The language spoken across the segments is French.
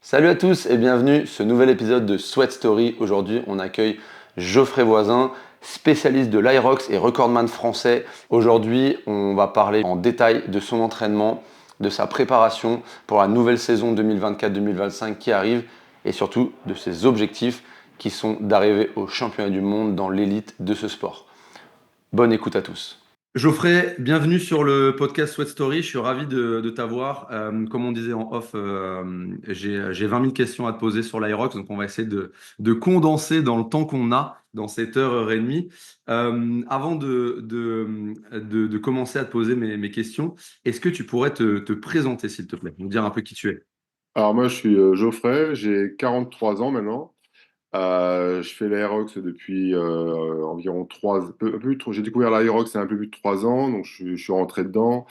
Salut à tous et bienvenue sur ce nouvel épisode de Sweat Story. Aujourd'hui, on accueille Geoffrey Voisin, spécialiste de l'Aerox et recordman français. Aujourd'hui, on va parler en détail de son entraînement, de sa préparation pour la nouvelle saison 2024-2025 qui arrive et surtout de ses objectifs qui sont d'arriver au championnat du monde dans l'élite de ce sport. Bonne écoute à tous. Geoffrey, bienvenue sur le podcast Sweat Story. Je suis ravi de t'avoir. Comme on disait en off, j'ai 20 000 questions à te poser sur l'Aerox, donc on va essayer de condenser dans le temps qu'on a, dans cette heure et demie. Avant de commencer à te poser mes questions, est-ce que tu pourrais te présenter, s'il te plaît, nous dire un peu qui tu es? Alors moi, je suis Geoffrey, j'ai 43 ans maintenant. Je fais l'Aerox depuis environ 3 peu plus, j'ai découvert l'Aerox il y a un peu plus de 3 ans, donc je suis rentré dedans.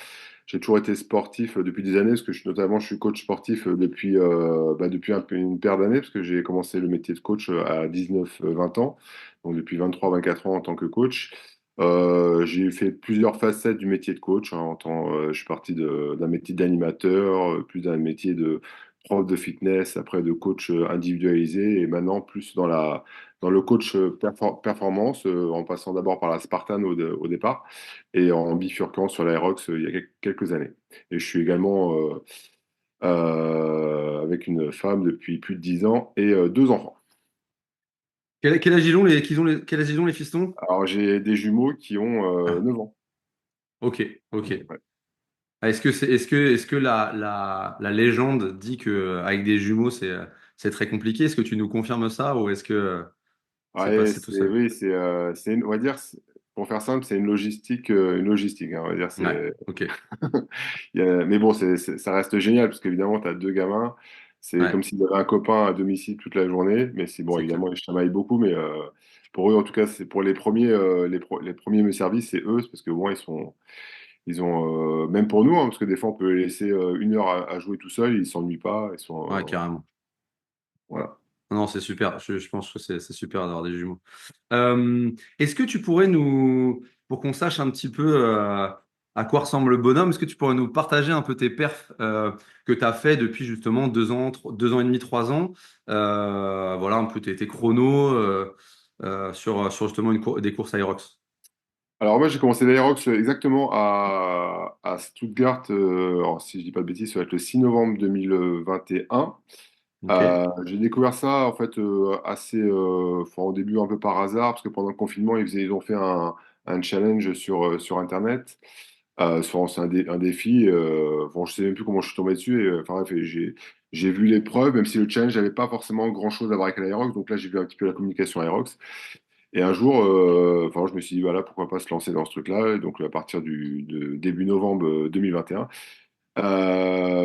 J'ai toujours été sportif depuis des années, parce que je suis coach sportif depuis une paire d'années, parce que j'ai commencé le métier de coach à 19-20 ans, donc depuis 23-24 ans en tant que coach. J'ai fait plusieurs facettes du métier de coach, hein, je suis parti d'un métier d'animateur, plus d'un métier de prof de fitness, après de coach individualisé, et maintenant plus dans le coach performance, en passant d'abord par la Spartan au départ, et en bifurquant sur l'Aerox il y a quelques années. Et je suis également avec une femme depuis plus de 10 ans et deux enfants. Quel âge ils ont quel âge ils ont les fistons? Alors j'ai des jumeaux qui ont Ah, 9 ans. ok, ok. Ouais. Est-ce que la légende dit que avec des jumeaux c'est très compliqué? Est-ce que tu nous confirmes ça ou est-ce que c'est Ouais, passé tout seul? oui, on va dire, pour faire simple, c'est une logistique, hein, on va dire, Ouais, ok. Mais bon, ça reste génial, parce qu'évidemment, tu as deux gamins, c'est Ouais, comme s'ils avaient un copain à domicile toute la journée, mais c'est bon, c'est clair. évidemment, ils chamaillent beaucoup, mais pour eux, en tout cas, c'est pour les premiers, les premiers me services, c'est eux, c'est parce que bon, ils ont, même pour nous, hein, parce que des fois, on peut les laisser une heure à jouer tout seul, ils s'ennuient pas, ils sont, Ouais, carrément. voilà. Non, c'est super. Je pense que c'est super d'avoir des jumeaux. Est-ce que tu pourrais pour qu'on sache un petit peu à quoi ressemble le bonhomme, est-ce que tu pourrais nous partager un peu tes perfs que tu as fait depuis justement 2 ans, 2 ans et demi, 3 ans? Voilà un peu tes chronos sur justement des courses Aerox. Alors moi j'ai commencé l'Aerox exactement à Stuttgart, alors, si je dis pas de bêtises, ça va être le 6 novembre 2021. Ok, J'ai découvert ça en fait enfin, au début un peu par hasard, parce que pendant le confinement ils ont fait un challenge sur Internet. C'est un défi, bon, je sais même plus comment je suis tombé dessus, enfin bref, j'ai vu l'épreuve, même si le challenge n'avait pas forcément grand-chose à voir avec l'Aerox, donc là j'ai vu un petit peu la communication Aerox. Et un jour, enfin, je me suis dit, voilà, pourquoi pas se lancer dans ce truc-là. Et donc, à partir de début novembre 2021.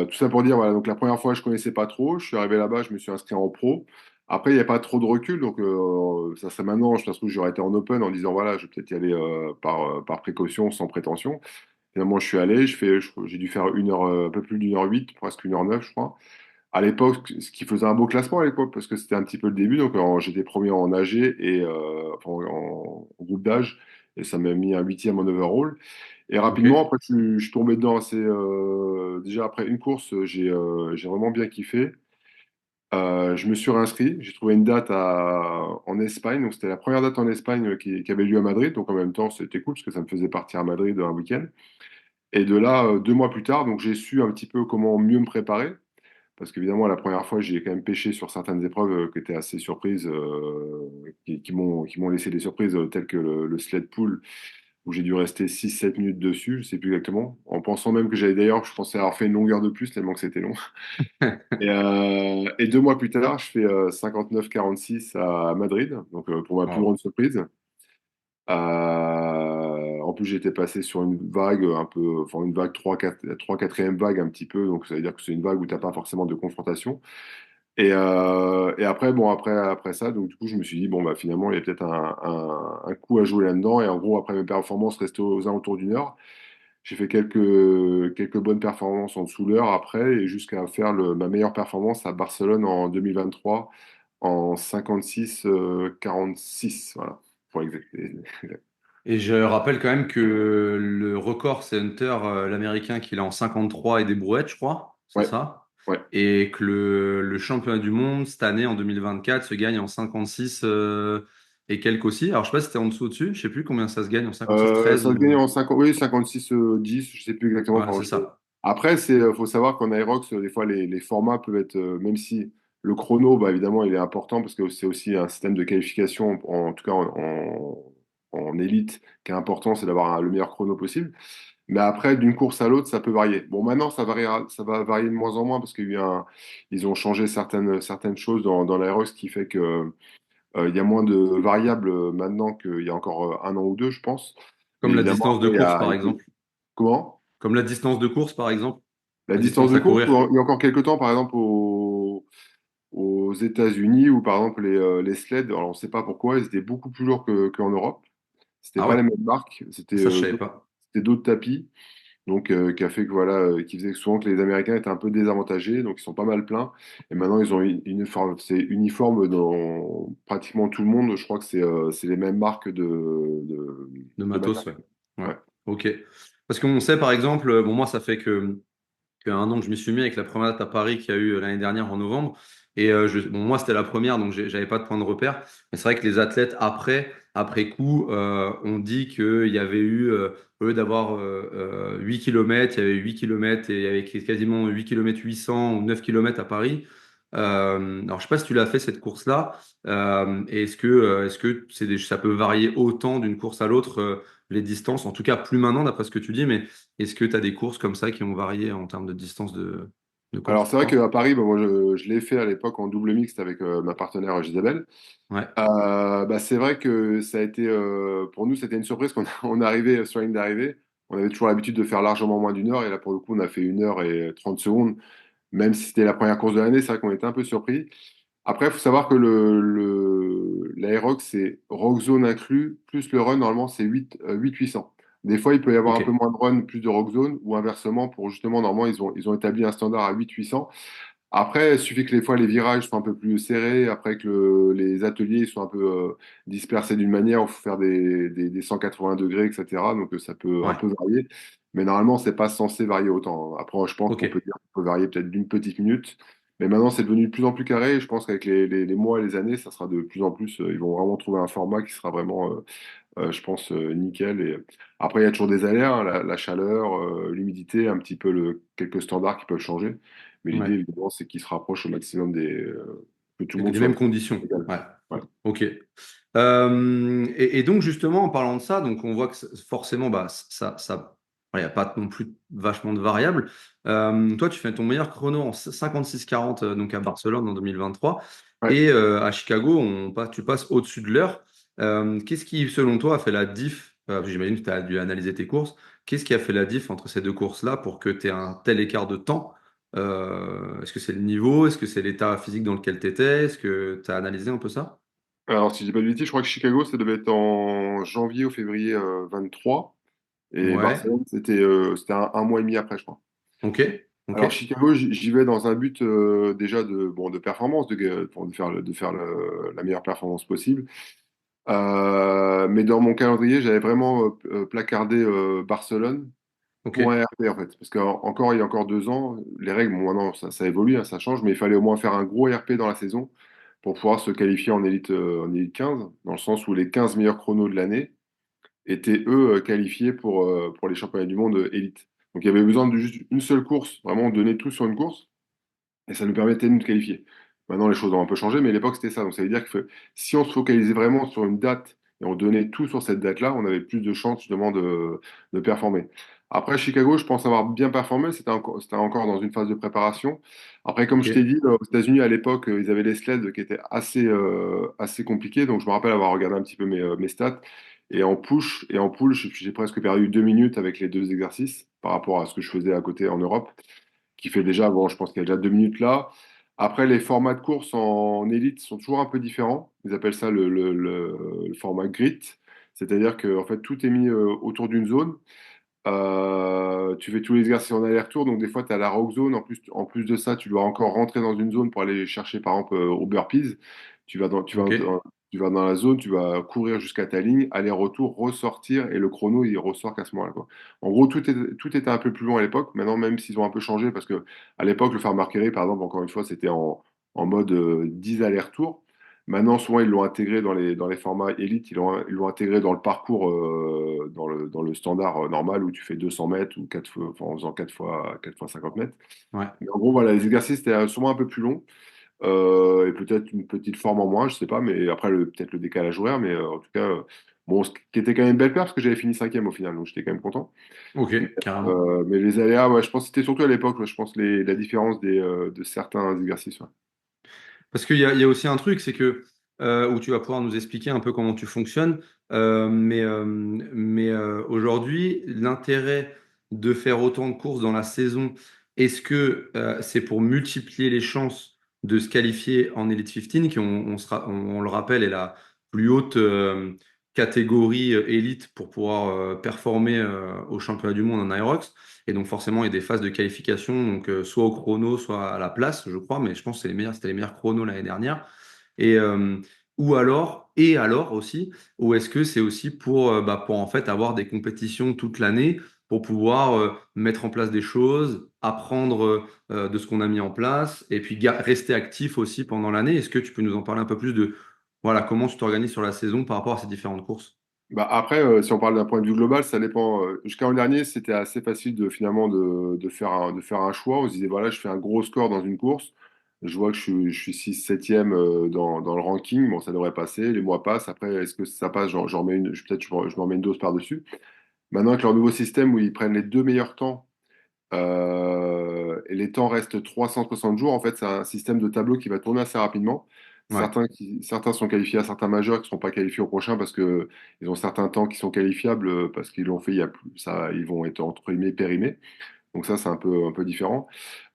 Tout ça pour dire, voilà, donc la première fois, je connaissais pas trop. Je suis arrivé là-bas, je me suis inscrit en pro. Après, il n'y a pas trop de recul. Donc, ça serait maintenant, je pense que j'aurais été en open en disant, voilà, je vais peut-être y aller par précaution, sans prétention. Finalement, je suis allé, j'ai dû faire une heure, un peu plus d'1h08, presque 1h09, je crois. À l'époque, ce qui faisait un beau classement à l'époque, parce que c'était un petit peu le début. Donc, j'étais premier en AG et enfin, en groupe d'âge, et ça m'a mis un huitième en overall. Et rapidement, ok, après, je suis tombé dedans. Déjà après une course, j'ai vraiment bien kiffé. Je me suis réinscrit. J'ai trouvé une date en Espagne. Donc, c'était la première date en Espagne qui avait lieu à Madrid. Donc, en même temps, c'était cool parce que ça me faisait partir à Madrid un week-end. Et de là, 2 mois plus tard, donc j'ai su un petit peu comment mieux me préparer. Parce qu'évidemment, la première fois, j'ai quand même pêché sur certaines épreuves qui étaient assez surprises, qui m'ont laissé des surprises, telles que le sled pull, où j'ai dû rester 6-7 minutes dessus, je sais plus exactement, en pensant même que j'allais d'ailleurs, je pensais avoir fait une longueur de plus, tellement que c'était long. Et 2 mois plus tard, je fais 59-46 à Madrid, donc pour ma plus wow, grande surprise. En plus, j'étais passé sur une vague un peu, enfin une vague 3 4e vague un petit peu, donc ça veut dire que c'est une vague où tu n'as pas forcément de confrontation. Et après, bon, après ça, donc du coup, je me suis dit, bon, bah finalement, il y a peut-être un coup à jouer là-dedans. Et en gros, après mes performances restaient aux alentours d'une heure. J'ai fait quelques bonnes performances en dessous de l'heure après, et jusqu'à faire ma meilleure performance à Barcelone en 2023 en 56-46, voilà, pour exacter. et je rappelle quand même que le record, c'est Hunter, l'Américain, qui l'a en 53 et des brouettes, je crois. C'est Ouais, ça? Ouais. et que le championnat du monde, cette année, en 2024, se gagne en 56 et quelques aussi. Alors, je sais pas si c'était en dessous au-dessus, je sais plus combien ça se gagne, en 56 13 Ça se gagne ou... en 50, oui, 56 10, je sais plus exactement. Ouais, c'est ça. Après, faut savoir qu'en Aerox, des fois, les formats peuvent être, même si le chrono, bah, évidemment, il est important parce que c'est aussi un système de qualification, en tout cas en élite, qui est important, c'est d'avoir le meilleur chrono possible. Mais après, d'une course à l'autre, ça peut varier. Bon, maintenant, ça va varier de moins en moins parce ils ont changé certaines choses dans l'Aerox, ce qui fait que il y a moins de variables maintenant qu'il y a encore un an ou deux, je pense. Mais Comme la évidemment, distance de après, course, par exemple. comment? Comme la distance de course, par exemple. La La distance distance de à course, courir. il y a encore quelques temps, par exemple, aux États-Unis, où par exemple les sleds, alors on ne sait pas pourquoi, ils étaient beaucoup plus lourds qu'en Europe. C'était Ah pas ouais, les mêmes marques, ça, je savais pas. c'était d'autres tapis. Donc, qui a fait que voilà, qui faisait souvent que les Américains étaient un peu désavantagés, donc ils sont pas mal pleins. Et maintenant, ils ont c'est uniforme dans pratiquement tout le monde. Je crois que c'est les mêmes marques De de matos, ouais. matériel. Ouais. Ouais. Ok. Parce qu'on sait, par exemple, bon, moi, ça fait que un an que je m'y suis mis avec la première date à Paris qu'il y a eu l'année dernière en novembre. Et bon, moi, c'était la première, donc j'avais pas de point de repère. Mais c'est vrai que les athlètes, après coup, ont dit qu'il y avait eu, au lieu d'avoir 8 km, il y avait 8 kilomètres et il y avait quasiment 8 km 800 ou 9 kilomètres à Paris. Alors, je sais pas si tu l'as fait cette course-là. Et est-ce que ça peut varier autant d'une course à l'autre, les distances, en tout cas plus maintenant, d'après ce que tu dis, mais est-ce que tu as des courses comme ça qui ont varié en termes de distance de Alors, course? c'est vrai qu'à Paris, bah, moi, je l'ai fait à l'époque en double mixte avec ma partenaire Gisèle. Ouais. Bah, c'est vrai que ça a été, pour nous, c'était une surprise qu'on on est arrivé sur la ligne d'arrivée. On avait toujours l'habitude de faire largement moins d'une heure, et là, pour le coup, on a fait 1 h 30 secondes. Même si c'était la première course de l'année, c'est vrai qu'on était un peu surpris. Après, il faut savoir que l'Aerox, c'est Rock Zone inclus, plus le run, normalement, c'est 800. Des fois, il peut y avoir un peu Ok. moins de run, plus de Rock Zone, ou inversement, pour justement, normalement, ils ont établi un standard à 800. Après, il suffit que les fois les virages soient un peu plus serrés, après que les ateliers soient un peu dispersés d'une manière, où il faut faire des 180 degrés, etc. Donc ça peut un Ouais. peu varier. Mais normalement, c'est pas censé varier autant. Après, je pense Ok. qu'on peut dire qu'on peut varier peut-être d'une petite minute. Mais maintenant, c'est devenu de plus en plus carré. Et je pense qu'avec les mois et les années, ça sera de plus en plus. Ils vont vraiment trouver un format qui sera vraiment, je pense, nickel. Et après, il y a toujours des aléas, hein, la chaleur, l'humidité, un petit peu quelques standards qui peuvent changer. Mais l'idée, Ouais. évidemment, c'est qu'ils se rapprochent au maximum que tout le monde Des soit mêmes conditions. égal. Ouais. Voilà. Ok. Et donc, justement, en parlant de ça, donc on voit que forcément, bah, il n'y a pas non plus vachement de variables. Toi, tu fais ton meilleur chrono en 56-40, donc à Barcelone en 2023. Ouais. Et à Chicago, tu passes au-dessus de l'heure. Qu'est-ce qui, selon toi, a fait la diff? J'imagine que tu as dû analyser tes courses. Qu'est-ce qui a fait la diff entre ces deux courses-là pour que tu aies un tel écart de temps? Est-ce que c'est le niveau? Est-ce que c'est l'état physique dans lequel tu étais? Est-ce que tu as analysé un peu ça? Alors, si je dis pas de bêtises, je crois que Chicago, ça devait être en janvier ou février 23. Et Ouais. Barcelone, c'était un mois et demi après, je crois. Ok, ok, Alors, Chicago, j'y vais dans un but déjà de performance, pour de faire la meilleure performance possible. Mais dans mon calendrier, j'avais vraiment placardé Barcelone ok, pour un RP en fait. Parce qu'encore, il y a encore 2 ans, les règles, bon, maintenant ça évolue, hein, ça change, mais il fallait au moins faire un gros RP dans la saison pour pouvoir se qualifier en élite 15, dans le sens où les 15 meilleurs chronos de l'année étaient eux qualifiés pour les championnats du monde élite. Donc il y avait besoin de juste une seule course, vraiment donner tout sur une course, et ça nous permettait de nous qualifier. Maintenant, les choses ont un peu changé, mais à l'époque, c'était ça. Donc, ça veut dire que si on se focalisait vraiment sur une date et on donnait tout sur cette date-là, on avait plus de chances, justement, de performer. Après, Chicago, je pense avoir bien performé. C'était encore dans une phase de préparation. Après, comme ok, je t'ai dit, aux États-Unis, à l'époque, ils avaient les sleds qui étaient assez compliqués. Donc, je me rappelle avoir regardé un petit peu mes stats. Et en push et en pull, j'ai presque perdu 2 minutes avec les deux exercices par rapport à ce que je faisais à côté en Europe qui fait déjà, bon, je pense qu'il y a déjà 2 minutes là. Après, les formats de course en élite sont toujours un peu différents. Ils appellent ça le format grid. C'est-à-dire que en fait, tout est mis autour d'une zone. Tu fais tous les exercices en aller-retour. Donc, des fois, tu as la rock zone. En plus de ça, tu dois encore rentrer dans une zone pour aller chercher, par exemple, au burpees. Tu vas ok. Tu vas dans la zone, tu vas courir jusqu'à ta ligne, aller-retour, ressortir, et le chrono, il ressort qu'à ce moment-là, quoi. En gros, tout était un peu plus long à l'époque. Maintenant, même s'ils ont un peu changé, parce que à l'époque, le Farmer Carry, par exemple, encore une fois, c'était en mode 10 allers-retours. Maintenant, souvent, ils l'ont intégré dans les formats Elite, ils l'ont intégré dans le parcours, dans le standard normal, où tu fais 200 mètres ou 4 fois, enfin, en faisant 4 fois 50 mètres. Ouais. Mais en gros, voilà, les exercices étaient souvent un peu plus longs. Et peut-être une petite forme en moins, je sais pas, mais après peut-être le décalage horaire, mais en tout cas, bon, ce qui était quand même une belle perte parce que j'avais fini cinquième au final, donc j'étais quand même content. Mais, Ok, carrément. mais les aléas, ouais, je pense que c'était surtout à l'époque, ouais, je pense la différence de certains exercices. Ouais. Parce qu'il y a aussi un truc, c'est que où tu vas pouvoir nous expliquer un peu comment tu fonctionnes. Aujourd'hui, l'intérêt de faire autant de courses dans la saison, est-ce que c'est pour multiplier les chances de se qualifier en Elite 15, qui on le rappelle est la plus haute catégorie élite pour pouvoir performer au championnat du monde en Aerox. Et donc forcément, il y a des phases de qualification, donc soit au chrono, soit à la place, je crois, mais je pense que c'était les meilleurs chronos l'année dernière. Et et alors aussi, ou est-ce que c'est aussi pour en fait avoir des compétitions toute l'année pour pouvoir mettre en place des choses, apprendre de ce qu'on a mis en place, et puis rester actif aussi pendant l'année. Est-ce que tu peux nous en parler un peu plus de voilà comment tu t'organises sur la saison par rapport à ces différentes courses? Bah après, si on parle d'un point de vue global, ça dépend. Jusqu'à l'an dernier, c'était assez facile finalement de faire un choix. On se disait, voilà, je fais un gros score dans une course. Je vois que je suis 6 7e dans le ranking. Bon, ça devrait passer. Les mois passent. Après, est-ce que ça passe? J'en remets une, peut-être je m'en remets une dose par-dessus. Maintenant, avec leur nouveau système où ils prennent les deux meilleurs temps, et les temps restent 360 jours, en fait, c'est un système de tableau qui va tourner assez rapidement. Ouais. Certains sont qualifiés à certains majeurs qui ne seront pas qualifiés au prochain parce que ils ont certains temps qui sont qualifiables parce qu'ils l'ont fait il y a plus, ça, ils vont être entre guillemets périmés. Donc ça, c'est un peu différent.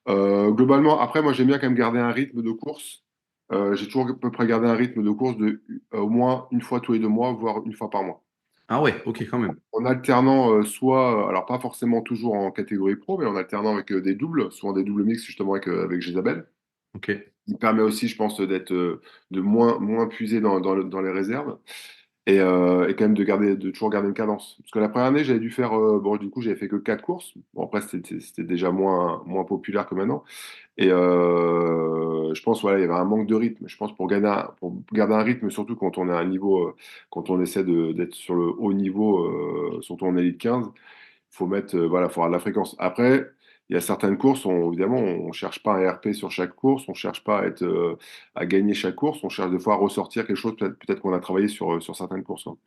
Globalement, après, moi, j'aime bien quand même garder un rythme de course. J'ai toujours à peu près gardé un rythme de course de au moins une fois tous les 2 mois, voire une fois par mois Ah ouais, ok, quand même. en alternant alors pas forcément toujours en catégorie pro, mais en alternant avec des doubles, souvent des doubles mix justement avec Jésabel. Ok. Il permet aussi, je pense, de moins puiser dans les réserves et quand même de toujours garder une cadence. Parce que la première année, j'avais dû faire, bon, du coup, j'avais fait que 4 courses. Bon, après, c'était déjà moins populaire que maintenant. Et je pense, voilà, il y avait un manque de rythme. Je pense pour garder un rythme, surtout quand on est à un niveau, quand on essaie d'être sur le haut niveau, surtout en Elite 15, faut mettre, voilà, faut avoir de la fréquence. Après, il y a certaines courses, évidemment, on cherche pas un RP sur chaque course, on cherche pas à gagner chaque course, on cherche des fois à ressortir quelque chose, peut-être qu'on a travaillé sur certaines courses. Hein.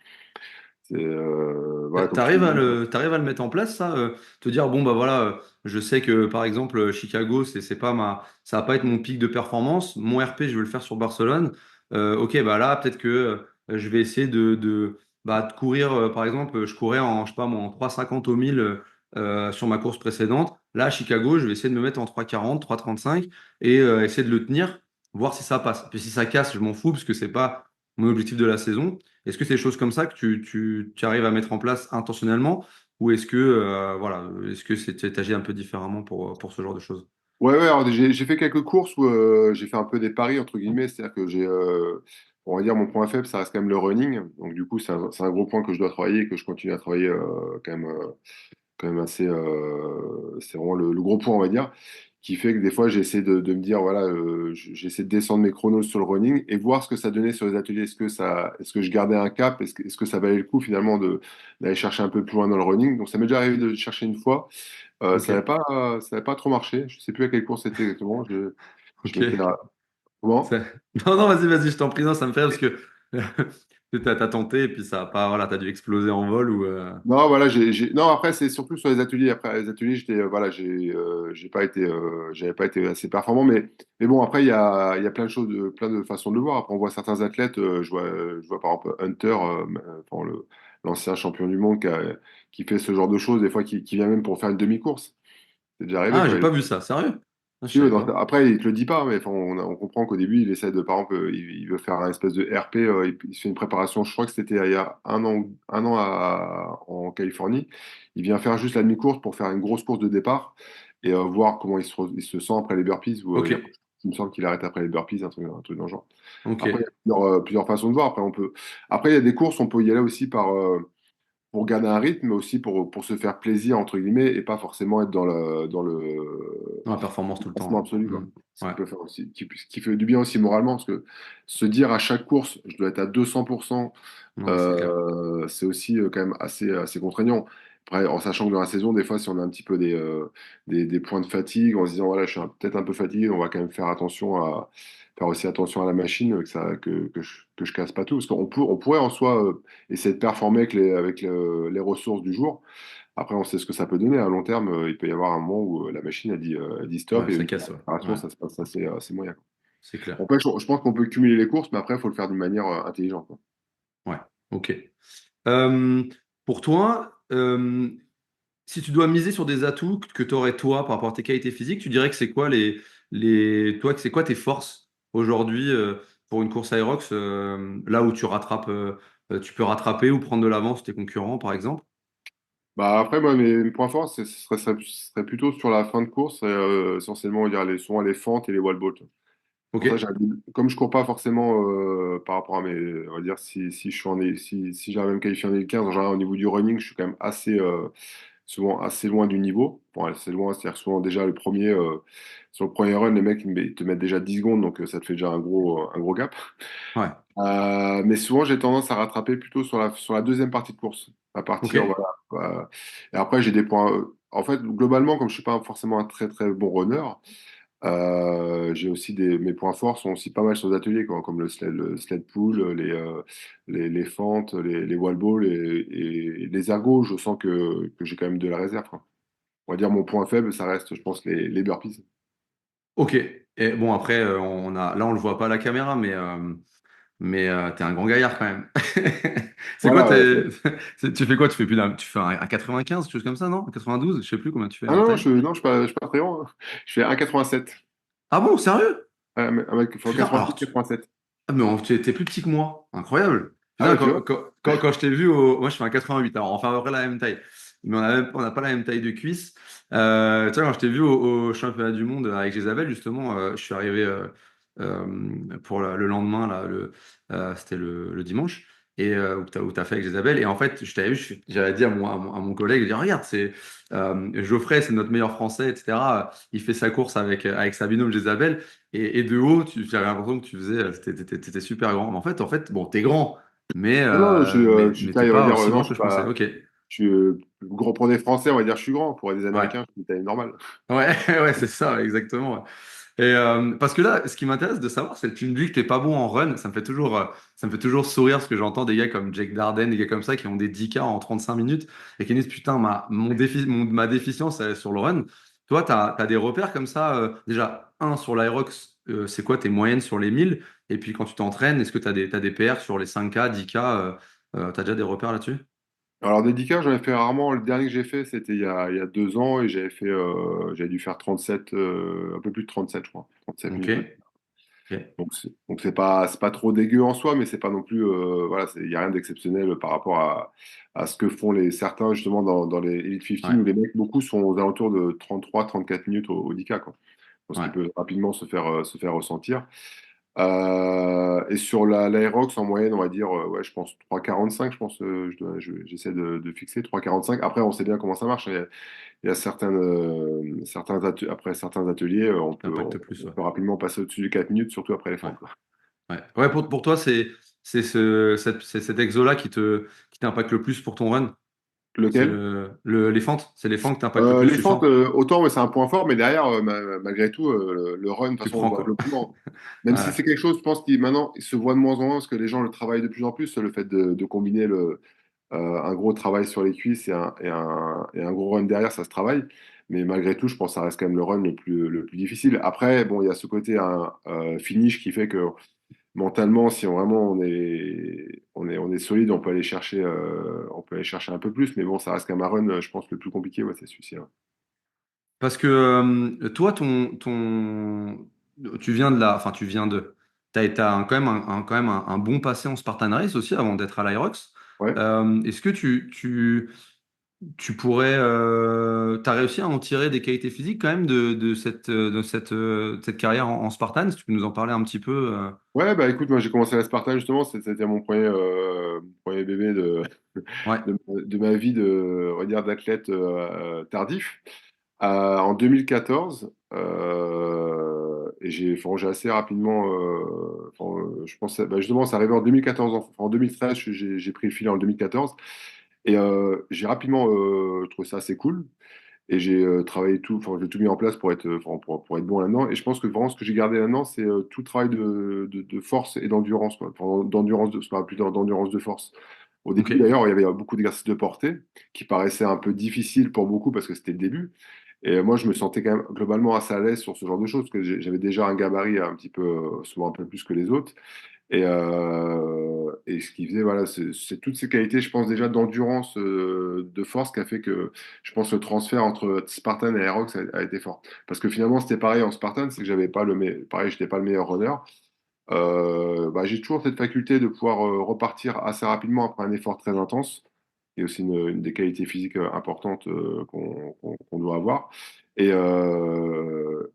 C'est, voilà, comme tu T'arrives dis. t'arrives à le mettre en place, ça, te dire, bon, bah voilà, je sais que par exemple, Chicago, c'est pas ça va pas être mon pic de performance. Mon RP, je vais le faire sur Barcelone. Ok, bah là, peut-être que je vais essayer de courir, par exemple, je courais je sais pas, moi, en 3,50 au 1000 sur ma course précédente. Là, à Chicago, je vais essayer de me mettre en 3,40, 3,35 et essayer de le tenir, voir si ça passe. Puis si ça casse, je m'en fous parce que c'est pas mon objectif de la saison. Est-ce que c'est des choses comme ça que tu arrives à mettre en place intentionnellement ou est-ce que voilà, est-ce que tu agis un peu différemment pour ce genre de choses? Ouais, ouais, alors j'ai fait quelques courses où j'ai fait un peu des paris, entre guillemets, c'est-à-dire que on va dire, mon point faible, ça reste quand même le running. Donc, du coup, c'est un gros point que je dois travailler et que je continue à travailler quand même assez. C'est vraiment le gros point, on va dire, qui fait que des fois, j'essaie de me dire, voilà, j'essaie de descendre mes chronos sur le running et voir ce que ça donnait sur les ateliers. Est-ce que je gardais un cap? Est-ce que ça valait le coup, finalement, d'aller chercher un peu plus loin dans le running? Donc, ça m'est déjà arrivé de chercher une fois. Ok, Ça n'avait pas trop marché. Je sais plus à quelle course c'était exactement. Je ok. m'étais. Comment? Ça- Non, non, vas-y, je t'en prie, non, ça me fait rire parce que t'as tenté et puis ça a pas, voilà, t'as dû exploser en vol ou. Non, voilà, non, après, c'est surtout sur les ateliers. Après, les ateliers, voilà, j'avais pas été assez performant, mais bon, après, il y a plein de façons de le voir. Après, on voit certains athlètes, je vois par exemple Hunter, enfin, l'ancien champion du monde qui fait ce genre de choses, des fois, qui vient même pour faire une demi-course. C'est déjà arrivé, Ah, j'ai quoi. pas vu ça, sérieux? Ah, je Si, ouais, savais pas. après, il te le dit pas, mais enfin, on comprend qu'au début, il essaie par exemple, il veut faire un espèce de RP, il fait une préparation, je crois que c'était il y a un an en Californie. Il vient faire juste la demi-course pour faire une grosse course de départ et voir comment il se sent après les burpees. Où, Ok. il me semble qu'il arrête après les burpees, un truc dans le genre. Ok. Après, il y a plusieurs façons de voir. Après, il y a des courses, on peut y aller aussi pour garder un rythme, mais aussi pour se faire plaisir, entre guillemets, et pas forcément être Dans la performance tout le lancement temps. absolu, quoi. Hmm. Ce qui Ouais. peut faire aussi, qui fait du bien aussi moralement, parce que se dire à chaque course, je dois être à 200%, Ouais, c'est clair. c'est aussi quand même assez contraignant. Après, en sachant que dans la saison, des fois, si on a un petit peu des points de fatigue, en se disant, voilà, je suis peut-être un peu fatigué, on va quand même faire aussi attention à la machine, que je casse pas tout. Parce on pourrait en soi essayer de performer avec les ressources du jour. Après, on sait ce que ça peut donner. À long terme, il peut y avoir un moment où la machine a dit stop Ouais, et ça une casse, ouais. préparation, Ouais, ça se passe assez moyen, quoi. c'est clair. En fait, je pense qu'on peut cumuler les courses, mais après, il faut le faire d'une manière intelligente, quoi. Ouais, ok. Euh, pour toi, si tu dois miser sur des atouts que tu aurais toi par rapport à tes qualités physiques, tu dirais que c'est quoi toi, que c'est quoi tes forces aujourd'hui pour une course Aerox, là où tu peux rattraper ou prendre de l'avance tes concurrents, par exemple? Bah après, moi, mes points forts, ce serait plutôt sur la fin de course, essentiellement, on va dire souvent les fentes et les wall balls. Ok, Pour ça, comme je cours pas forcément par rapport à on va dire, si je suis si j'arrive à me qualifier en L15, en général, au niveau du running, je suis quand même souvent assez loin du niveau. Bon, assez loin, c'est-à-dire souvent déjà sur le premier run, les mecs, ils te mettent déjà 10 secondes, donc ça te fait déjà un gros gap. ouais, Mais souvent, j'ai tendance à rattraper plutôt sur la deuxième partie de course. À ok, partir, voilà. Et après, j'ai des points. En fait, globalement, comme je suis pas forcément un très très bon runner, j'ai aussi mes points forts sont aussi pas mal sur les ateliers, quoi, comme le sled pull, les fentes, les wall balls et les ergos. Je sens que j'ai quand même de la réserve, quoi. On va dire mon point faible, ça reste, je pense, les burpees. ok. Et bon, après, là, on le voit pas à la caméra, mais t'es un grand gaillard quand même. C'est quoi Voilà. tu fais quoi? Tu fais un 95, quelque chose comme ça, non? Un 92, je sais plus combien tu fais Ah en non, taille. non, je suis pas très grand, hein. Je fais 1,87. Ah bon, sérieux? Il faut Putain, 86, 87. ah, mais t'es plus petit que moi. Incroyable. Ah Putain, ouais, tu vois? quand je t'ai vu moi je fais un 88, alors on fait à peu près la même taille. Mais on n'a pas la même taille de cuisse. Tu vois, quand je t'ai vu au championnat du monde avec Isabelle, justement, je suis arrivé pour le lendemain, là, c'était le dimanche, et où t'as fait avec Isabelle. Et en fait, je t'avais vu, j'avais dit à mon collègue, je dis, regarde, c'est Geoffrey, c'est notre meilleur français, etc. Il fait sa course avec sa binôme Isabelle. Et de haut, j'avais l'impression que tu faisais, t'étais super grand. Mais en fait, bon, t'es grand, mais, Non, non, euh, mais, je suis mais t'es taille, on va pas dire, aussi non, grand je que suis je pensais. pas, Ok. je suis grand pour des Français, on va dire, je suis grand. Pour des Ouais. Américains, je suis une taille normale. Ouais, ouais, c'est ça, exactement. Et parce que là, ce qui m'intéresse de savoir, c'est que tu me dis que t'es pas bon en run. Ça me fait toujours sourire parce que j'entends des gars comme Jake Darden, des gars comme ça qui ont des 10K en 35 minutes et qui disent putain, ma déficience elle est sur le run. Toi, t'as des repères comme ça. Déjà, sur l'Aerox, c'est quoi tes moyennes sur les 1000? Et puis quand tu t'entraînes, est-ce que t'as des PR sur les 5K, 10K? T'as déjà des repères là-dessus? Alors, des 10K, j'en ai fait rarement. Le dernier que j'ai fait, c'était il y a 2 ans et j'avais dû faire 37, un peu plus de 37, je crois. 37 Ok. minutes. Ok. Donc c'est pas trop dégueu en soi, mais c'est pas non plus, voilà, il y a rien d'exceptionnel par rapport à ce que font certains justement dans les Elite 15 Ouais. où les mecs, beaucoup sont aux alentours de 33-34 minutes au 10K, quoi. Parce qu'il Ouais. peut rapidement se faire ressentir. Et sur l'Aerox, en moyenne, on va dire, ouais, je pense 3,45, je pense, j'essaie de fixer 3,45. Après, on sait bien comment ça marche, hein. Il y a après certains ateliers, on peut, Impact on, plus, on ouais. peut rapidement passer au-dessus des 4 minutes, surtout après les Ouais. fentes, quoi. Ouais, ouais pour toi, c'est cet exo-là qui t'impacte le plus pour ton run. C'est Lequel? les fentes. C'est les fentes qui t'impactent le plus, Les tu fentes, sens. autant ouais, c'est un point fort, mais derrière, malgré tout, le run, de toute Tu façon, on le prends, voit quoi. globalement. Même si Ouais, c'est quelque chose, je pense, qui maintenant il se voit de moins en moins, parce que les gens le travaillent de plus en plus, le fait de combiner un gros travail sur les cuisses et un gros run derrière, ça se travaille. Mais malgré tout, je pense que ça reste quand même le run le plus difficile. Après, bon, il y a ce côté finish qui fait que mentalement, si vraiment on est solide, on peut aller chercher un peu plus. Mais bon, ça reste quand même un run, je pense, le plus compliqué, ouais, c'est celui-ci, hein. parce que toi, tu viens de là, enfin, t'as quand même un bon passé en Spartan Race aussi avant d'être à l'Irox. Ouais. Est-ce que t'as réussi à en tirer des qualités physiques quand même de cette carrière en Spartan, si tu peux nous en parler un petit peu. Ouais, bah écoute, moi j'ai commencé à la Spartan justement, c'était mon premier bébé Ouais, de ma vie on va dire, d'athlète tardif. En 2014, et j'ai assez rapidement, je pense, bah, justement, c'est arrivé en 2014, en 2013, j'ai pris le fil en 2014, et j'ai rapidement trouvé ça assez cool. Et j'ai travaillé j'ai tout mis en place pour être, pour être bon là-dedans. Et je pense que vraiment ce que j'ai gardé là-dedans, c'est tout le travail de force et d'endurance, quoi. D'endurance, ce qu'on appelle d'endurance de force. Au ok, début, d'ailleurs, il y avait beaucoup d'exercices de portée qui paraissaient un peu difficiles pour beaucoup parce que c'était le début. Et moi, je me sentais quand même globalement assez à l'aise sur ce genre de choses, parce que j'avais déjà un gabarit un petit peu, souvent un peu plus que les autres. Et ce qui faisait, voilà, c'est toutes ces qualités, je pense déjà d'endurance, de force, qui a fait que je pense le transfert entre Spartan et Aerox a été fort. Parce que finalement, c'était pareil en Spartan, c'est que j'avais pas pareil, j'étais pas le meilleur runner. Bah, j'ai toujours cette faculté de pouvoir repartir assez rapidement après un effort très intense, et aussi une des qualités physiques importantes qu'on doit avoir. Et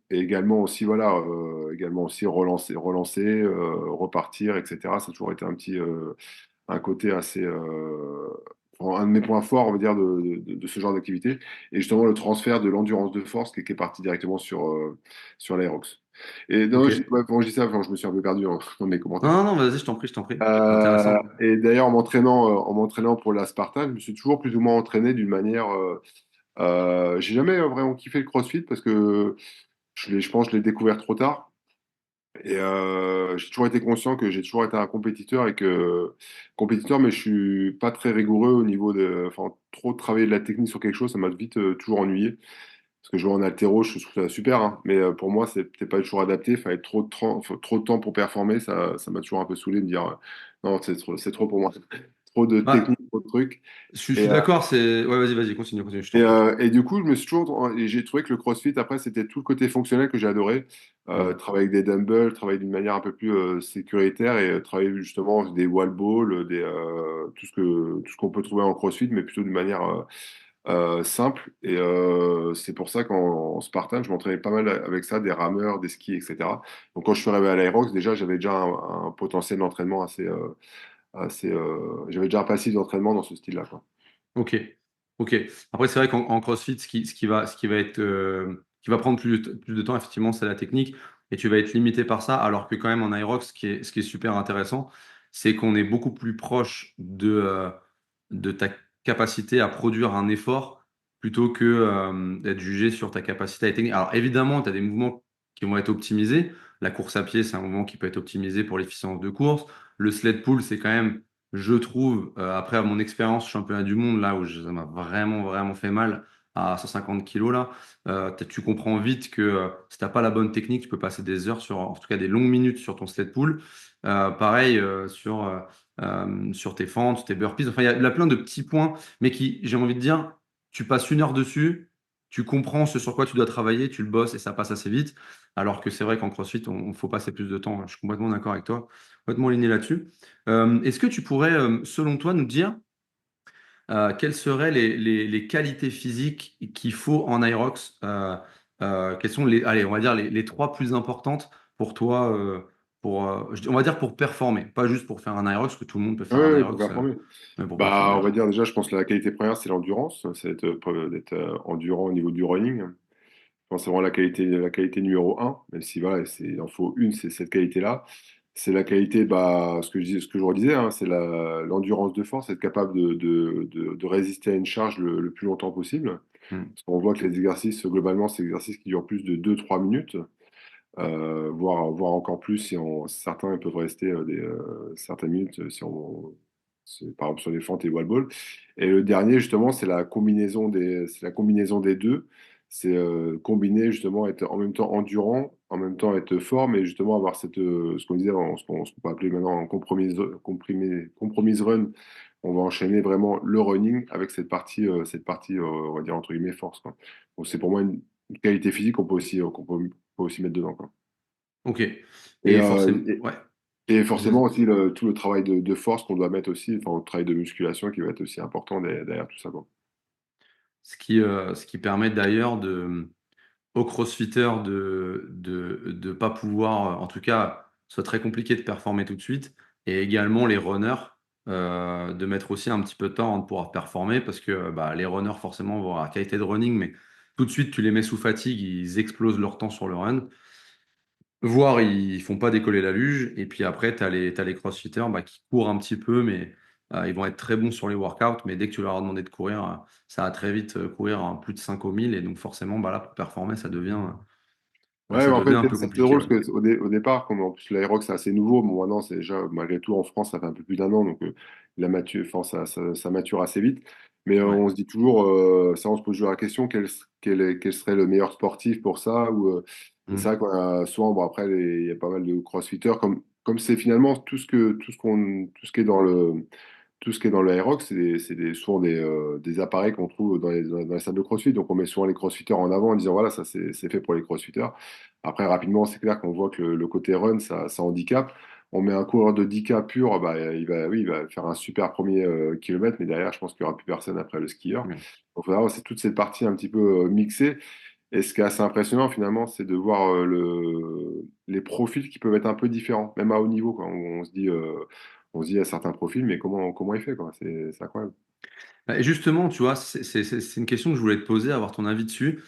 également aussi, voilà, également aussi relancer, repartir, etc. Ça a toujours été un côté assez, un de mes points forts, on va dire, de ce genre d'activité. Et justement, le transfert de l'endurance de force qui est parti directement sur l'Aerox. Et non, ok. ouais, quand je dis ça, enfin, je me suis un peu perdu dans mes commentaires. Non, non, vas-y, je t'en prie. C'est intéressant. Et d'ailleurs, en m'entraînant pour la Spartan, je me suis toujours plus ou moins entraîné d'une manière. J'ai jamais vraiment kiffé le CrossFit parce que je pense que je l'ai découvert trop tard. Et j'ai toujours été conscient que j'ai toujours été un compétiteur compétiteur, mais je suis pas très rigoureux au niveau enfin, trop travailler de la technique sur quelque chose, ça m'a vite toujours ennuyé. Parce que jouer en haltéro, je trouve ça super, hein, mais pour moi, c'était pas toujours adapté. Il fallait trop de temps pour performer. Ça m'a toujours un peu saoulé de me dire non, c'est trop pour moi. Trop de Bah, technique, trop de trucs. je suis d'accord, c'est. Ouais, vas-y, continue, je t'en prie. Et du coup, je me suis toujours, et j'ai trouvé que le CrossFit, après, c'était tout le côté fonctionnel que j'ai adoré. Hmm. Travailler avec des dumbbells, travailler d'une manière un peu plus sécuritaire et travailler justement avec des wall balls, tout ce qu'on peut trouver en CrossFit, mais plutôt d'une manière simple. Et c'est pour ça qu'en Spartan, je m'entraînais pas mal avec ça, des rameurs, des skis, etc. Donc quand je suis arrivé à l'Aerox, déjà, j'avais déjà un potentiel d'entraînement j'avais déjà un passif d'entraînement dans ce style-là, quoi. Ok, ok. Après, c'est vrai qu'en CrossFit, qui va prendre plus de temps, effectivement, c'est la technique, et tu vas être limité par ça, alors que quand même en Aerox, ce qui est super intéressant, c'est qu'on est beaucoup plus proche de ta capacité à produire un effort plutôt que d'être jugé sur ta capacité à être technique. Alors évidemment, tu as des mouvements qui vont être optimisés. La course à pied, c'est un mouvement qui peut être optimisé pour l'efficience de course. Le sled pull, c'est quand même, je trouve, après mon expérience championnat du monde, là où ça m'a vraiment, vraiment fait mal à 150 kilos, là, tu comprends vite que si tu n'as pas la bonne technique, tu peux passer des heures en tout cas des longues minutes sur ton sled pull. Pareil sur tes fentes, sur tes burpees. Enfin, il y a plein de petits points, mais qui, j'ai envie de dire, tu passes une heure dessus, tu comprends ce sur quoi tu dois travailler, tu le bosses et ça passe assez vite. Alors que c'est vrai qu'en CrossFit, il faut passer plus de temps. Je suis complètement d'accord avec toi, complètement aligné là-dessus. Est-ce que tu pourrais, selon toi, nous dire quelles seraient les qualités physiques qu'il faut en Aerox? Quelles sont allez, on va dire les trois plus importantes pour toi, on va dire pour performer, pas juste pour faire un Aerox, que tout le monde peut Oui, faire un oui, pour Aerox, performer. mais pour Bah, performer, on ouais. va dire déjà, je pense que la qualité première, c'est l'endurance, c'est d'être endurant au niveau du running. Je pense que c'est vraiment la qualité numéro un, même si voilà, il en faut une, c'est cette qualité-là. C'est la qualité, bah, ce que je redisais, hein, c'est l'endurance de force, être capable de résister à une charge le plus longtemps possible. Hmm. Parce qu'on voit que les exercices, globalement, c'est des exercices qui durent plus de 2 3 minutes, voire encore plus certains peuvent rester certaines minutes par exemple sur les fentes et wall ball. Et le dernier, justement, c'est la combinaison des deux. C'est combiner, justement, être en même temps endurant, en même temps être fort, mais justement avoir ce qu'on disait, ce qu'on peut appeler maintenant un compromise run. On va enchaîner vraiment le running avec cette partie, on va dire, entre guillemets, force, quoi. Donc, c'est pour moi une qualité physique qu'on peut aussi mettre dedans, quoi. Ok. Et, Et forcément, ouais. et Vas-y, forcément vas-y. aussi tout le travail de force qu'on doit mettre aussi, enfin le travail de musculation qui va être aussi important derrière tout ça, quoi. Ce qui permet d'ailleurs aux crossfitters de pas pouvoir, en tout cas, ce soit très compliqué de performer tout de suite, et également les runners de mettre aussi un petit peu de temps avant de pouvoir performer, parce que bah, les runners forcément vont avoir la qualité de running, mais tout de suite tu les mets sous fatigue, ils explosent leur temps sur le run, voire ils font pas décoller la luge, et puis après t'as les crossfitters bah, qui courent un petit peu, mais ils vont être très bons sur les workouts, mais dès que tu leur as demandé de courir, ça va très vite courir plus de 5 au 1000, et donc forcément bah, là pour performer Ouais, ça mais en fait, devient un peu c'est compliqué. drôle Ouais. parce qu'au au départ, comme en plus l'Aerox c'est assez nouveau, bon, maintenant c'est déjà, malgré tout en France, ça fait un peu plus d'un an, donc enfin, ça mature assez vite. Mais Ouais. on se dit toujours, ça on se pose toujours la question, quel serait le meilleur sportif pour ça et c'est Mm. vrai qu'on a souvent, bon après, il y a pas mal de crossfitters, comme c'est finalement tout ce qui est dans tout ce qui est dans le Aerox, souvent des appareils qu'on trouve dans les salles de CrossFit. Donc, on met souvent les CrossFitters en avant en disant, voilà, ça, c'est fait pour les CrossFitters. Après, rapidement, c'est clair qu'on voit que le côté run, ça handicape. On met un coureur de 10K pur, bah, oui, il va faire un super premier kilomètre, mais derrière, je pense qu'il n'y aura plus personne après le skieur. Ouais. Donc, voilà, c'est toute cette partie un petit peu mixée. Et ce qui est assez impressionnant, finalement, c'est de voir les profils qui peuvent être un peu différents, même à haut niveau, quoi. On se dit à certains profils, mais comment il fait, quoi? C'est incroyable. Et justement, tu vois, c'est une question que je voulais te poser, avoir ton avis dessus.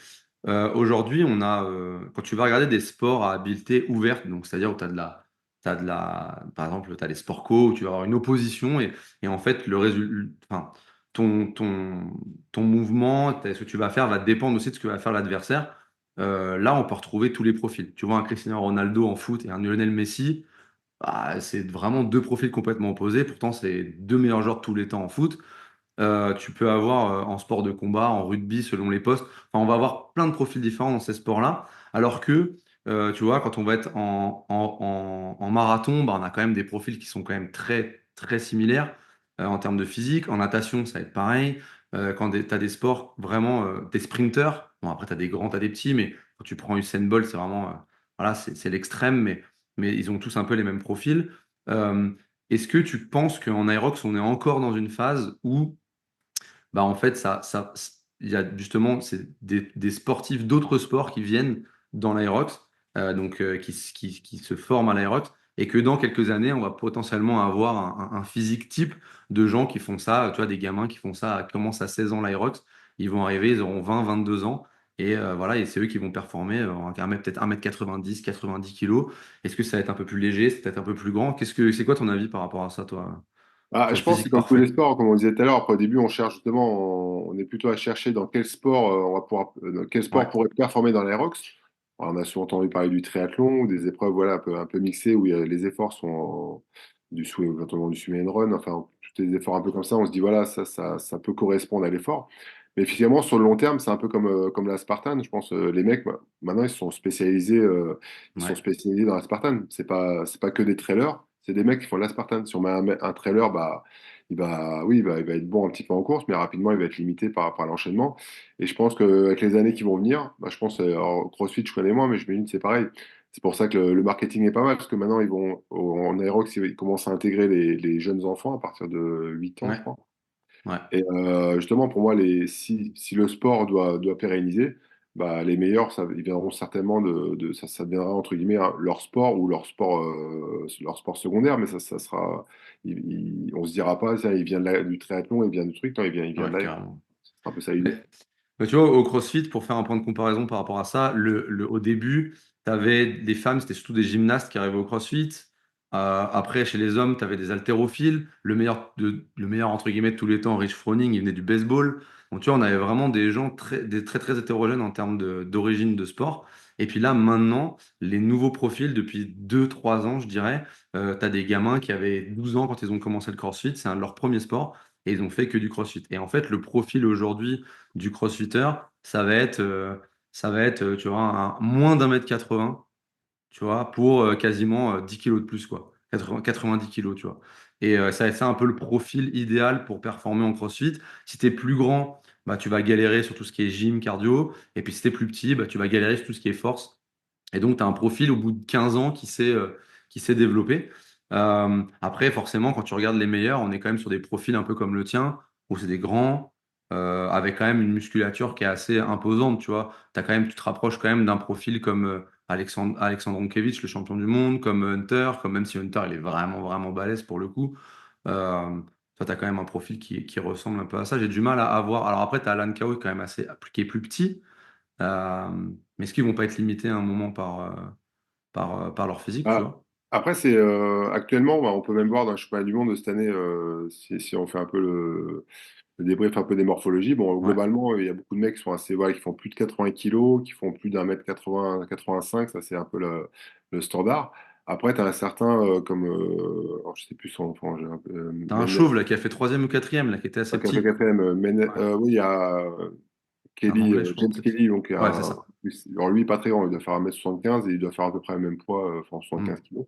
Aujourd'hui, quand tu vas regarder des sports à habileté ouverte, donc c'est-à-dire où tu as par exemple, tu as les sports co, où tu vas avoir une opposition et en fait, enfin, ton, ton, ton mouvement, ce que tu vas faire va dépendre aussi de ce que va faire l'adversaire. Là, on peut retrouver tous les profils. Tu vois, un Cristiano Ronaldo en foot et un Lionel Messi, bah, c'est vraiment deux profils complètement opposés. Pourtant, c'est les deux meilleurs joueurs de tous les temps en foot. Tu peux avoir en sport de combat, en rugby, selon les postes. Enfin, on va avoir plein de profils différents dans ces sports-là. Alors que, tu vois, quand on va être en marathon, bah, on a quand même des profils qui sont quand même très, très similaires en termes de physique. En natation, ça va être pareil. Quand tu as des sports vraiment, des sprinters, bon, après, tu as des grands, tu as des petits, mais quand tu prends Usain Bolt, c'est vraiment, voilà, c'est l'extrême, mais ils ont tous un peu les mêmes profils. Euh, Est-ce que tu penses qu'en Aerox, on est encore dans une phase où bah en fait, il y a justement des sportifs d'autres sports qui viennent dans l'Aerox, donc qui se forment à l'Aerox, et que dans quelques années, on va potentiellement avoir un physique type de gens qui font ça, tu vois, des gamins qui font ça, commencent à 16 ans l'Aerox, ils vont arriver, ils auront 22 ans, et voilà, et c'est eux qui vont performer, peut-être 1,90 m, 90 kilos. Est-ce que ça va être un peu plus léger, c'est peut-être un peu plus grand? C'est quoi ton avis par rapport à ça, toi, Ah, sur le je pense que physique comme tous parfait? les sports, comme on disait tout à l'heure, après, au début, on cherche justement, on est plutôt à chercher dans quel sport dans quel sport Ouais, pourrait performer dans l'Aerox. Alors, on a souvent entendu parler du triathlon ou des épreuves voilà, un peu mixées où les efforts sont du swim, éventuellement du swim and run, enfin, tous les efforts un peu comme ça. On se dit, voilà, ça peut correspondre à l'effort. Mais finalement, sur le long terme, c'est un peu comme la Spartan. Je pense les mecs, bah, maintenant, ils sont ouais. spécialisés dans la Spartan. C'est pas que des trailers, c'est des mecs qui font de la Spartan. Si on met un trailer, bah, oui, il va être bon un petit peu en course, mais rapidement, il va être limité par l'enchaînement. Et je pense qu'avec les années qui vont venir, bah, je pense, alors, CrossFit, je connais moins, mais je me dis que c'est pareil. C'est pour ça que le marketing est pas mal, parce que maintenant, en Aerox, ils commencent à intégrer les jeunes enfants à partir de 8 ans, je Ouais. crois. Ouais, Et justement, pour moi, si le sport doit pérenniser, bah, les meilleurs, ils viendront certainement ça deviendra entre guillemets leur sport ou leur sport secondaire, mais ça sera, on se dira pas, tiens, il vient du triathlon, il vient du truc, non, il vient de ouais, l'air. carrément. C'est un peu ça l'idée. Mais, mais tu vois, au CrossFit, pour faire un point de comparaison par rapport à ça, au début, tu avais des femmes, c'était surtout des gymnastes qui arrivaient au CrossFit. Après, chez les hommes, tu avais des haltérophiles. Le meilleur, entre guillemets, de tous les temps, Rich Froning, il venait du baseball. Donc, tu vois, on avait vraiment des gens très, très hétérogènes en termes d'origine de sport. Et puis là, maintenant, les nouveaux profils, depuis 2 3 ans, je dirais, tu as des gamins qui avaient 12 ans quand ils ont commencé le CrossFit. C'est un de leurs premiers sports. Et ils ont fait que du CrossFit. Et en fait, le profil aujourd'hui du crossfitter, ça va être, tu vois, moins d'1,80 m, tu vois, pour quasiment 10 kilos de plus, quoi. 90 kilos, tu vois. Et c'est un peu le profil idéal pour performer en crossfit. Si tu es plus grand, bah, tu vas galérer sur tout ce qui est gym, cardio. Et puis si tu es plus petit, bah, tu vas galérer sur tout ce qui est force. Et donc, tu as un profil au bout de 15 ans qui s'est développé. Après, forcément, quand tu regardes les meilleurs, on est quand même sur des profils un peu comme le tien, où c'est des grands. avec quand même une musculature qui est assez imposante, tu vois. Tu te rapproches quand même d'un profil comme Alexandre Ronkiewicz, le champion du monde, comme Hunter, comme même si Hunter, il est vraiment, vraiment balèze pour le coup. Euh, Toi, tu as quand même un profil qui ressemble un peu à ça. J'ai du mal à avoir. Alors après, tu as Alan Kao quand même qui est plus petit. Euh, mais est-ce qu'ils vont pas être limités à un moment par leur physique, tu Ah, vois? après, actuellement, bah, on peut même voir dans le championnat du monde de cette année, si on fait un peu le débrief un peu des morphologies. Bon, Ouais, globalement, il y a beaucoup de mecs qui sont assez, voilà, qui font plus de 80 kilos, qui font plus d'un mètre 80, 85, ça c'est un peu le standard. Après, tu as un certain comme, alors, je sais plus son, enfin, j'ai un peu, t'as un chauve là qui a fait troisième ou quatrième là, qui était assez café petit. KFM, Ouais. oui, il y a Un Kelly, anglais, je crois, James peut-être. Kelly, donc Ouais, c'est ça. alors lui, pas très grand, il doit faire 1m75 et il doit faire à peu près le même poids, enfin 75 Hmm. kilos,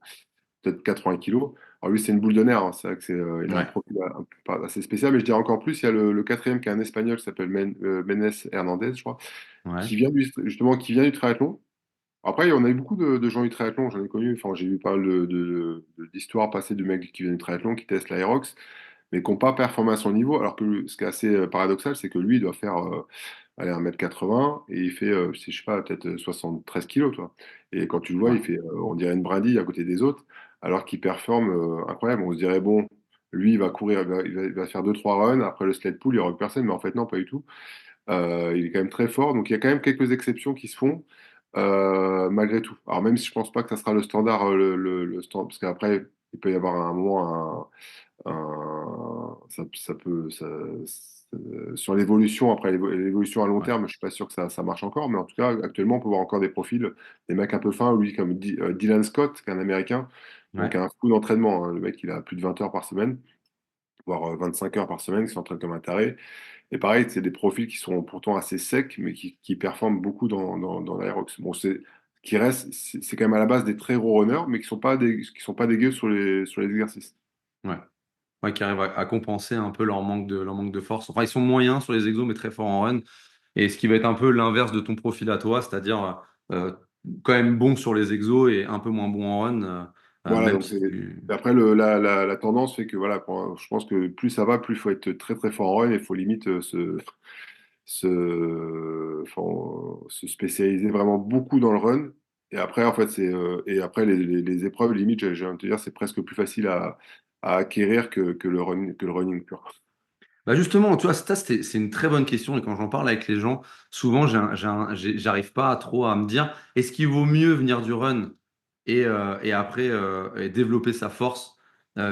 peut-être 80 kilos. Alors lui, c'est une boule de nerfs, hein. C'est vrai que il a un Ouais, profil un peu assez spécial, mais je dirais encore plus, il y a le quatrième qui est un Espagnol qui s'appelle Menes Hernandez, je crois, ouais, justement, qui vient du triathlon. Après, on a eu beaucoup de gens du triathlon, j'en ai connu, enfin, j'ai eu pas mal d'histoires passées de mecs qui viennent du triathlon, qui testent l'Aerox, mais qui n'ont pas performé à son niveau, alors que ce qui est assez paradoxal, c'est que lui, il doit faire allez, 1m80 et il fait, je sais pas, peut-être 73 kilos, toi. Et quand tu le vois, ouais, on dirait une brindille à côté des autres, alors qu'il performe incroyable. On se dirait, bon, lui, il va courir, il va faire 2-3 runs, après le sled pull, il n'y aura plus personne, mais en fait, non, pas du tout. Il est quand même très fort, donc il y a quand même quelques exceptions qui se font. Malgré tout. Alors même si je pense pas que ça sera le standard, le standard, parce qu'après il peut y avoir à un moment ça peut sur l'évolution, après l'évolution à long ouais, terme, je suis pas sûr que ça marche encore, mais en tout cas actuellement on peut voir encore des profils, des mecs un peu fins, lui comme Dylan Scott, qui est un Américain, donc ouais, un fou d'entraînement, hein. Le mec il a plus de 20 heures par semaine, voire 25 heures par semaine, qui s'entraîne comme un taré. Et pareil, c'est des profils qui sont pourtant assez secs, mais qui performent beaucoup dans l'Aerox. Bon, c'est quand même à la base des très gros runners, mais qui sont pas dégueux sur les exercices. ouais. Ouais, qui arrivent à compenser un peu leur manque de force. Enfin, ils sont moyens sur les exos, mais très forts en run. Et ce qui va être un peu l'inverse de ton profil à toi, c'est-à-dire quand même bon sur les exos et un peu moins bon en run, Voilà, même donc si tu... après, la tendance fait que voilà, je pense que plus ça va, plus il faut être très très fort en run et il faut limite se spécialiser vraiment beaucoup dans le run. Et après, en fait, et après les épreuves, limite, j'ai envie de te dire, c'est presque plus facile à acquérir que le running pur. Bah justement, tu vois, c'est une très bonne question. Et quand j'en parle avec les gens, souvent, j'arrive pas trop à me dire, est-ce qu'il vaut mieux venir du run et après et développer sa force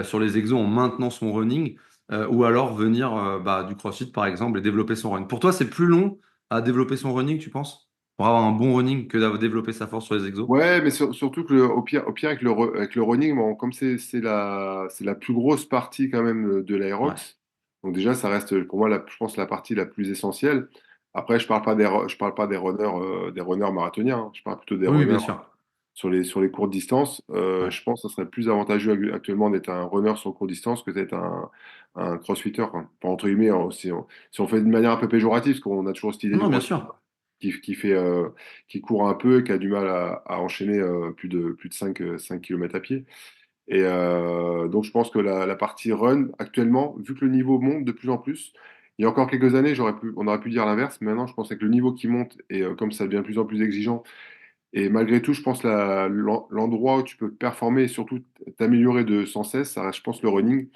sur les exos en maintenant son running, ou alors venir bah, du CrossFit, par exemple, et développer son run. Pour toi, c'est plus long à développer son running, tu penses? Pour avoir un bon running que d'avoir développé sa force sur les exos? Ouais, mais surtout que au pire avec avec le running, bon, comme c'est la plus grosse partie quand même de Ouais. l'aerox, donc déjà ça reste pour moi je pense la partie la plus essentielle. Après, je parle pas des runners marathoniens, hein. Je parle plutôt des Oui, oui, bien runners sûr. sur les courtes distances. Ouais. Je pense que ça serait plus avantageux actuellement d'être un runner sur courte distance que d'être un crossfitter, quoi. Enfin, entre guillemets, hein, si on fait de manière un peu péjorative, parce qu'on a toujours cette idée Non, du non, bien crossfitter sûr. qui fait, qui court un peu et qui a du mal à enchaîner plus de 5 km à pied. Et donc, je pense que la partie run, actuellement, vu que le niveau monte de plus en plus, il y a encore quelques années, on aurait pu dire l'inverse. Maintenant, je pense que le niveau qui monte et comme ça devient de plus en plus exigeant, et malgré tout, je pense l'endroit où tu peux performer et surtout t'améliorer sans cesse, ça reste, je pense, le running.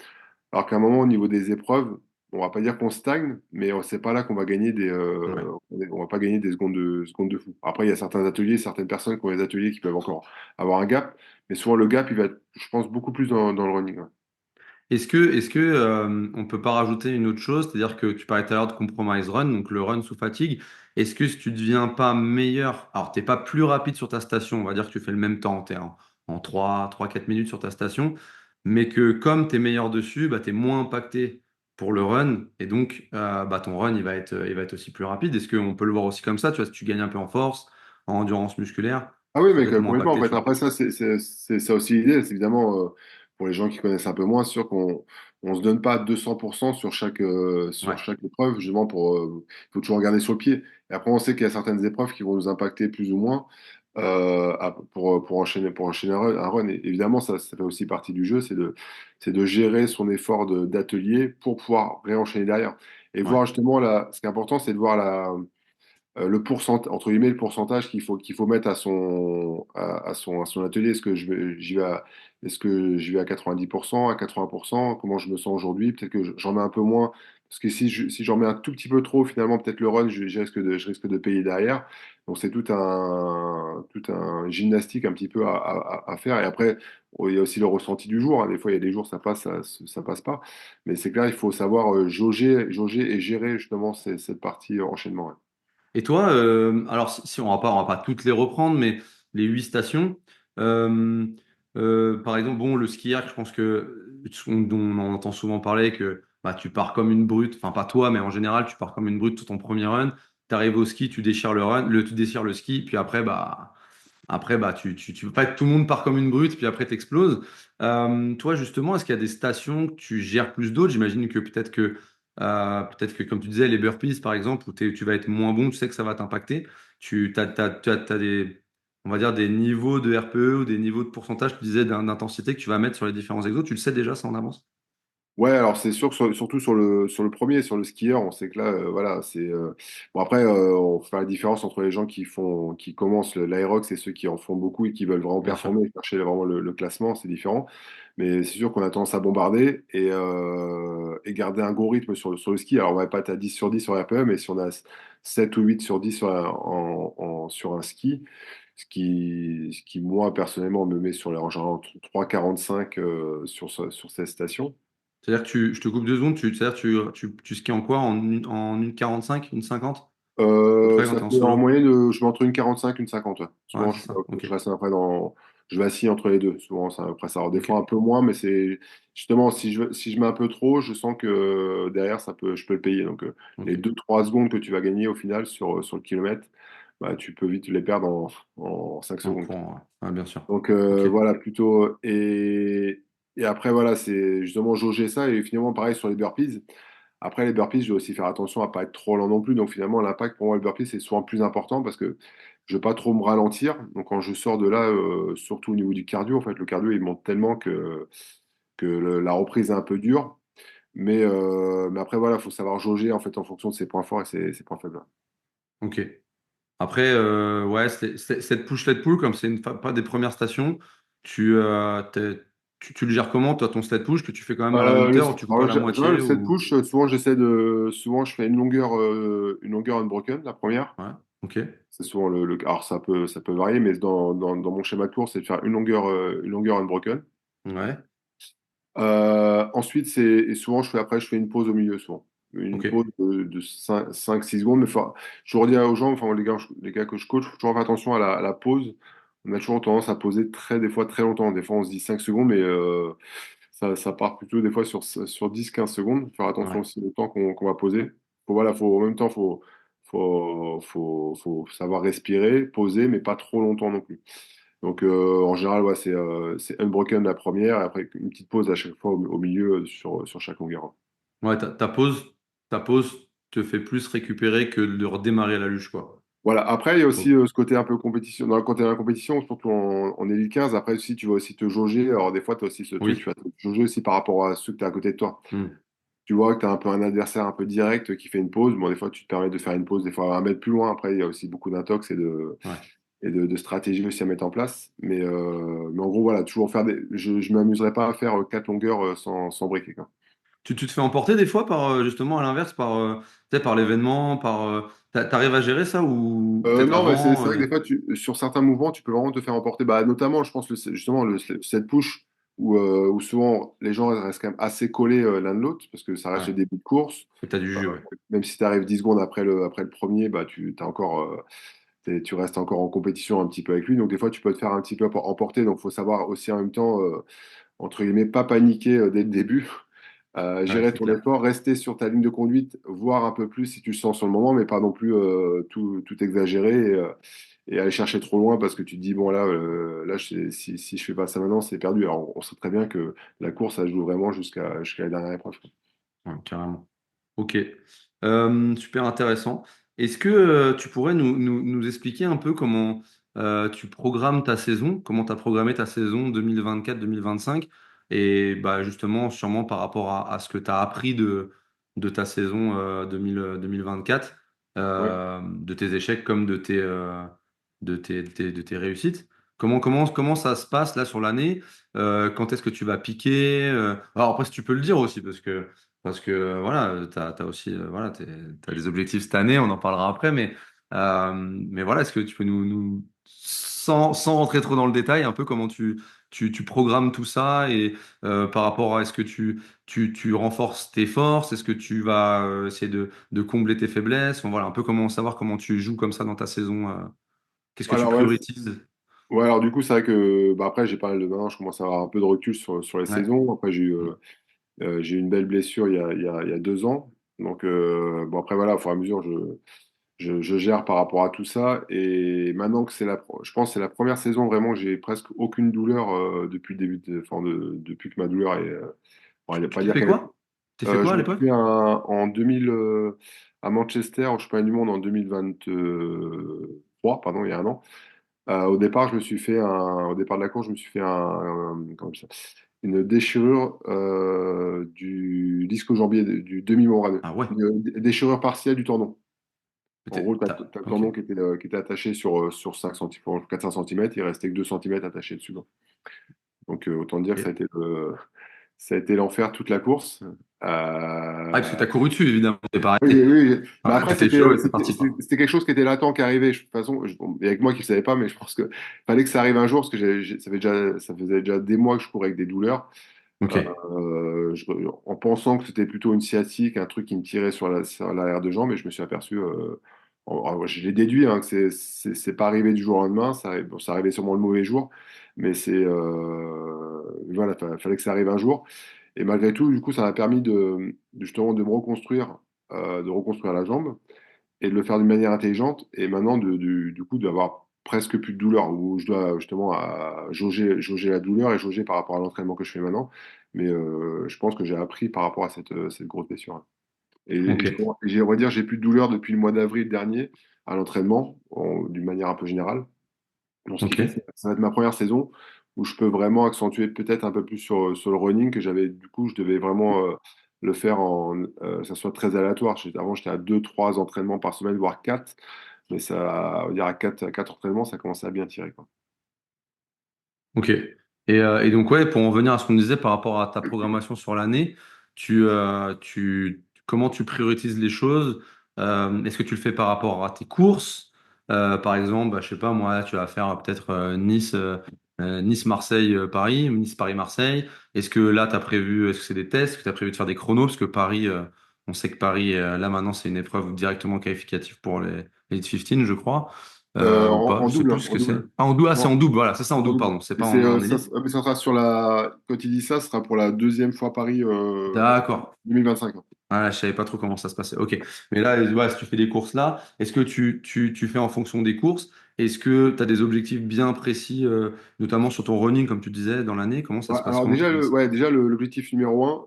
Alors qu'à un moment, au niveau des épreuves, on va pas dire qu'on stagne, mais c'est pas là qu'on va gagner Ouais. on va pas gagner des secondes de fou. Après, il y a certains ateliers, certaines personnes qui ont des ateliers qui peuvent encore avoir un gap, mais souvent le gap, il va être, je pense, beaucoup plus dans le running, ouais. On peut pas rajouter une autre chose, c'est-à-dire que tu parlais tout à l'heure de compromise run, donc le run sous fatigue. Est-ce que si tu deviens pas meilleur, alors t'es pas plus rapide sur ta station, on va dire que tu fais le même temps, en 3 4 minutes sur ta station, mais que comme tu es meilleur dessus, bah, tu es moins impacté pour le run, et donc bah, ton run il va être aussi plus rapide. Est-ce qu'on peut le voir aussi comme ça, tu vois, si tu gagnes un peu en force, en endurance musculaire, Ah oui, ça mais peut être moins complètement. En impacté, fait, tu vois. après ça, c'est ça aussi l'idée. C'est évidemment, pour les gens qui connaissent un peu moins, c'est sûr on se donne pas 200% sur Ouais, chaque épreuve, justement il faut toujours regarder sur le pied. Et après, on sait qu'il y a certaines épreuves qui vont nous impacter plus ou moins pour enchaîner un run. Et évidemment, ça fait aussi partie du jeu, c'est de gérer son effort d'atelier pour pouvoir réenchaîner derrière. et Ouais, voir justement ce qui est important, c'est de voir le pourcentage, entre guillemets, le pourcentage qu'il faut mettre à son atelier. Est-ce que j'y vais à 90%, à 80%? Comment je me sens aujourd'hui? Peut-être que j'en mets un peu moins. Parce que si j'en mets un tout petit peu trop, finalement, peut-être le run, je risque de payer derrière. Donc, c'est tout un gymnastique un petit peu à faire. Et après, il y a aussi le ressenti du jour, hein. Des fois, il y a des jours, ça passe, ça passe pas. Mais c'est clair, il faut savoir jauger et gérer justement cette partie enchaînement, ouais. Et toi, alors si on va pas toutes les reprendre, mais les 8 stations, euh, par exemple, bon, le ski erg, je pense que dont on entend souvent parler que bah, tu pars comme une brute, enfin pas toi, mais en général, tu pars comme une brute sur ton premier run. Tu arrives au ski, tu déchires le run, tu déchires le ski, puis après, en fait, tout le monde part comme une brute, puis après, t'exploses. Toi, justement, est-ce qu'il y a des stations que tu gères plus d'autres? J'imagine que peut-être que, comme tu disais, les burpees, par exemple, où tu vas être moins bon, tu sais que ça va t'impacter. T'as des, on va dire, des niveaux de RPE ou des niveaux de pourcentage, tu disais, d'intensité que tu vas mettre sur les différents exos. Tu le sais déjà, ça en avance? Ouais, alors c'est sûr que surtout sur le premier, sur le skieur, on sait que là, voilà, bon après, on fait la différence entre les gens qui commencent l'Aerox et ceux qui en font beaucoup et qui veulent vraiment Bien sûr. performer et chercher vraiment le classement, c'est différent. Mais c'est sûr qu'on a tendance à bombarder et garder un gros rythme sur le ski. Alors on va pas être à 10 sur 10 sur RPE, mais si on a 7 ou 8 sur 10 sur un ski, ce qui moi personnellement me met sur les genre 3,45 sur cette station. C'est-à-dire que je te coupe 2 secondes, c'est-à-dire que tu skis en quoi? En une 45, une 50? À peu près quand Ça tu es en fait en solo? moyenne, je mets entre une 45 et une 50, ouais. Ouais, Souvent, c'est ça. Ok. je reste après je vacille entre les deux. Souvent, c'est à peu près ça. Alors, des Ok. fois, un peu moins, mais c'est justement, si je mets un peu trop, je sens que derrière, je peux le payer. Donc, les Ok. 2 3 secondes que tu vas gagner au final sur le kilomètre, bah, tu peux vite les perdre en 5 En secondes. courant, ouais. Ouais, bien sûr. Donc, Ok. voilà, plutôt. Et après, voilà, c'est justement jauger ça. Et finalement, pareil sur les burpees. Après, les burpees, je dois aussi faire attention à pas être trop lent non plus. Donc finalement, l'impact pour moi, le burpee, c'est souvent plus important parce que je veux pas trop me ralentir. Donc quand je sors de là, surtout au niveau du cardio, en fait, le cardio, il monte tellement que la reprise est un peu dure. Mais après, voilà, il faut savoir jauger en fait en fonction de ses points forts et ses points faibles. Ok. Après, ouais, cette push let pull, comme c'est pas des premières stations, tu le gères comment, toi, ton sled push, que tu fais quand même à la hauteur, ou tu coupes Alors, à la le moitié, set ou... push, souvent je fais une longueur unbroken, la première. Ouais, ok. C'est souvent alors ça peut varier, mais dans mon schéma de course, c'est de faire une longueur unbroken. Ouais, Ensuite, et souvent, je fais une pause au milieu, souvent. Une ok. pause de 5-6 secondes. Mais je redis aux gens, enfin, les gars que je coach, faut toujours faire attention à la pause. On a toujours tendance à poser des fois très longtemps. Des fois, on se dit 5 secondes, mais ça part plutôt des fois sur 10-15 secondes. Faire attention Ouais. aussi au temps qu'on va poser. En même temps, faut savoir respirer, poser, mais pas trop longtemps non plus. Donc, en général, ouais, c'est unbroken la première, et après une petite pause à chaque fois au milieu sur chaque longueur. Ouais, ta pause te fait plus récupérer que de redémarrer à la luge, quoi. Voilà. Après, il y a aussi Oh. ce côté un peu compétition. Quand tu es dans la compétition, surtout en Elite 15, après aussi, tu vas aussi te jauger. Alors, des fois, tu as aussi ce truc, tu Oui. vas te jauger aussi par rapport à ceux que tu as à côté de toi. Hmm. Tu vois que tu as un peu un adversaire un peu direct qui fait une pause. Bon, des fois, tu te permets de faire une pause, des fois, 1 mètre plus loin. Après, il y a aussi beaucoup d'intox Ouais. et de stratégies aussi à mettre en place. Mais en gros, voilà, toujours faire je ne m'amuserais pas à faire 4 longueurs sans briquer, quoi. Tu te fais emporter des fois par, justement, à l'inverse, tu sais, par l'événement, t'arrives à gérer ça ou peut-être Non, mais c'est avant vrai que des fois, sur certains mouvements, tu peux vraiment te faire emporter. Bah, notamment, je pense, justement, cette push où souvent les gens restent quand même assez collés l'un de l'autre, parce que ça reste ouais, le début de course. que t'as du Euh, jus, ouais. Même si tu arrives 10 secondes après le premier, bah, tu restes encore en compétition un petit peu avec lui. Donc, des fois, tu peux te faire un petit peu emporter. Donc, il faut savoir aussi en même temps, entre guillemets, pas paniquer dès le début. Ouais, Gérer c'est ton clair. effort, rester sur ta ligne de conduite, voir un peu plus si tu le sens sur le moment, mais pas non plus tout exagérer et aller chercher trop loin parce que tu te dis, bon, là si je fais pas ça maintenant, c'est perdu. Alors, on sait très bien que la course, ça se joue vraiment jusqu'à la dernière épreuve. Ouais, carrément. Ok. Super intéressant. Est-ce que tu pourrais nous expliquer un peu comment tu programmes ta saison, comment tu as programmé ta saison 2024-2025 et bah, justement, sûrement par rapport à ce que tu as appris de ta saison 2024, Ouais. de tes échecs comme de tes réussites. Comment ça se passe là sur l'année? Quand est-ce que tu vas piquer? Alors après, si tu peux le dire aussi, parce que voilà, t'as aussi voilà, t'as des objectifs cette année, on en parlera après, mais voilà, est-ce que tu peux sans rentrer trop dans le détail, un peu comment tu programmes tout ça et par rapport à est-ce que tu renforces tes forces, est-ce que tu vas essayer de combler tes faiblesses? Enfin, voilà, un peu comment savoir comment tu joues comme ça dans ta saison. Qu'est-ce que tu Alors, ouais, priorises? ouais, alors du coup, c'est vrai que bah, après, j'ai pas mal de maintenant, je commence à avoir un peu de recul sur les Ouais. saisons. Après, j'ai eu une belle blessure il y a 2 ans. Donc, bon, après, voilà, au fur et à mesure, je gère par rapport à tout ça. Et maintenant que je pense que c'est la première saison vraiment que j'ai presque aucune douleur depuis le début, enfin, depuis que ma douleur est. Bon, elle va Tu pas t'es dire fait qu'elle est. quoi? T'es fait quoi Je à me suis l'époque? fait en 2000 à Manchester, au championnat du monde en 2023, pardon, il y a un an. Au départ, au départ de la course, je me suis fait comment on dit ça une déchirure du disque jambier du demi-membrane, Ah ouais. une déchirure partielle du tendon. En gros, tu as, le Ok. tendon qui était attaché sur 5 cm, 4-5 cm, il restait que 2 cm attaché dessus. Donc, autant dire que Ok. ça a été l'enfer toute la course. Ah, parce que Euh, t'as couru dessus, évidemment, t'es pas oui, arrêté. oui. Mais Ah, après, t'étais c'était chaud euh, et c'est c'était parti, c'était- quoi. c'était quelque chose qui était latent, qui arrivait. De toute façon, bon, il y a que moi qui ne savais pas, mais je pense que fallait que ça arrive un jour, parce que ça faisait déjà des mois que je courais avec des douleurs. Ok. En pensant que c'était plutôt une sciatique, un truc qui me tirait sur l'arrière de jambe, et je me suis aperçu, je l'ai déduit, hein, que c'est pas arrivé du jour au lendemain, bon, ça arrivait sûrement le mauvais jour, mais voilà, fallait que ça arrive un jour. Et malgré tout, du coup, ça m'a permis justement de reconstruire la jambe et de le faire d'une manière intelligente. Et maintenant, du coup, d'avoir presque plus de douleur, où je dois justement jauger la douleur et jauger par rapport à l'entraînement que je fais maintenant. Mais je pense que j'ai appris par rapport à cette grosse blessure. Et Ok. on va dire, j'ai plus de douleur depuis le mois d'avril dernier à l'entraînement, d'une manière un peu générale. Donc, ce qui fait que Ok. ça va être ma première saison où je peux vraiment accentuer peut-être un peu plus sur le running que j'avais. Du coup, je devais vraiment le faire que ça soit très aléatoire. Avant, j'étais à 2, 3 entraînements par semaine, voire 4. Mais ça, on va dire à quatre entraînements, ça commençait à bien tirer, quoi. Ok. Et donc, ouais, pour en venir à ce qu'on disait par rapport à ta programmation sur l'année, comment tu priorises les choses? Est-ce que tu le fais par rapport à tes courses? Par exemple, bah, je sais pas, moi, tu vas faire peut-être Nice-Marseille, Paris, Nice-Paris-Marseille. Est-ce que là, est-ce que c'est des tests? Est-ce que tu as prévu de faire des chronos? Parce que Paris, on sait que Paris, là maintenant, c'est une épreuve directement qualificative pour les Elite 15, je crois. Ou pas, En je sais double, plus hein, ce en que c'est. double. Ah, en double, ah, c'est Non, en double, voilà, c'est ça en en double, double. pardon, c'est Et pas en ça, élite. mais ça sera quand il dit ça, ce sera pour la deuxième fois Paris D'accord. 2025. Ah, je savais pas trop comment ça se passait. Ok. Mais là, ouais, si tu fais des courses là, est-ce que tu fais en fonction des courses? Est-ce que tu as des objectifs bien précis, notamment sur ton running, comme tu disais, dans l'année? Comment ça Ouais, se passe? alors Comment tu déjà, organises ça? l'objectif numéro un,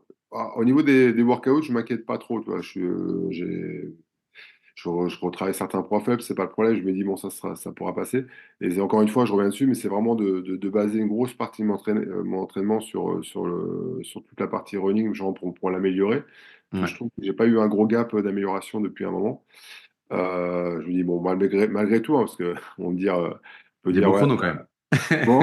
au niveau des workouts, je m'inquiète pas trop. Tu vois, je retravaille certains points faibles, c'est pas le problème. Je me dis, bon, ça pourra passer. Et encore une fois, je reviens dessus, mais c'est vraiment de baser une grosse partie de mon entraînement sur toute la partie running, genre pour l'améliorer. Parce que je Ouais. trouve que j'ai pas eu un gros gap d'amélioration depuis un moment. Je me dis, bon, malgré tout, hein, parce que on peut Des dire, beaux ouais, chronos quand même. bon.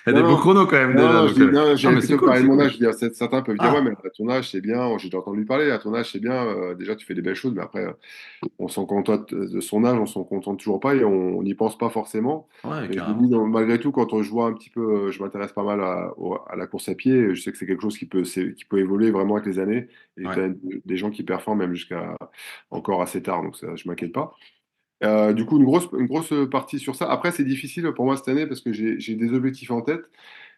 Il y a Non, des beaux non, chronos quand même non, déjà. non, Donc, non, non, j'allais mais c'est plutôt cool, parler de c'est mon âge. cool. Je veux dire, certains peuvent dire, ouais, mais Ah, à ton âge, c'est bien. J'ai déjà entendu parler, à ton âge, c'est bien. Déjà, tu fais des belles choses, mais après, on s'en contente de son âge, on s'en contente toujours pas et on n'y pense pas forcément. ouais, Mais je me dis, carrément. non, malgré tout, quand je vois un petit peu, je m'intéresse pas mal à la course à pied. Je sais que c'est quelque chose qui peut évoluer vraiment avec les années. Et tu Ouais. as des gens qui performent même jusqu'à encore assez tard, donc ça, je m'inquiète pas. Du coup, une grosse partie sur ça. Après, c'est difficile pour moi cette année parce que j'ai des objectifs en tête.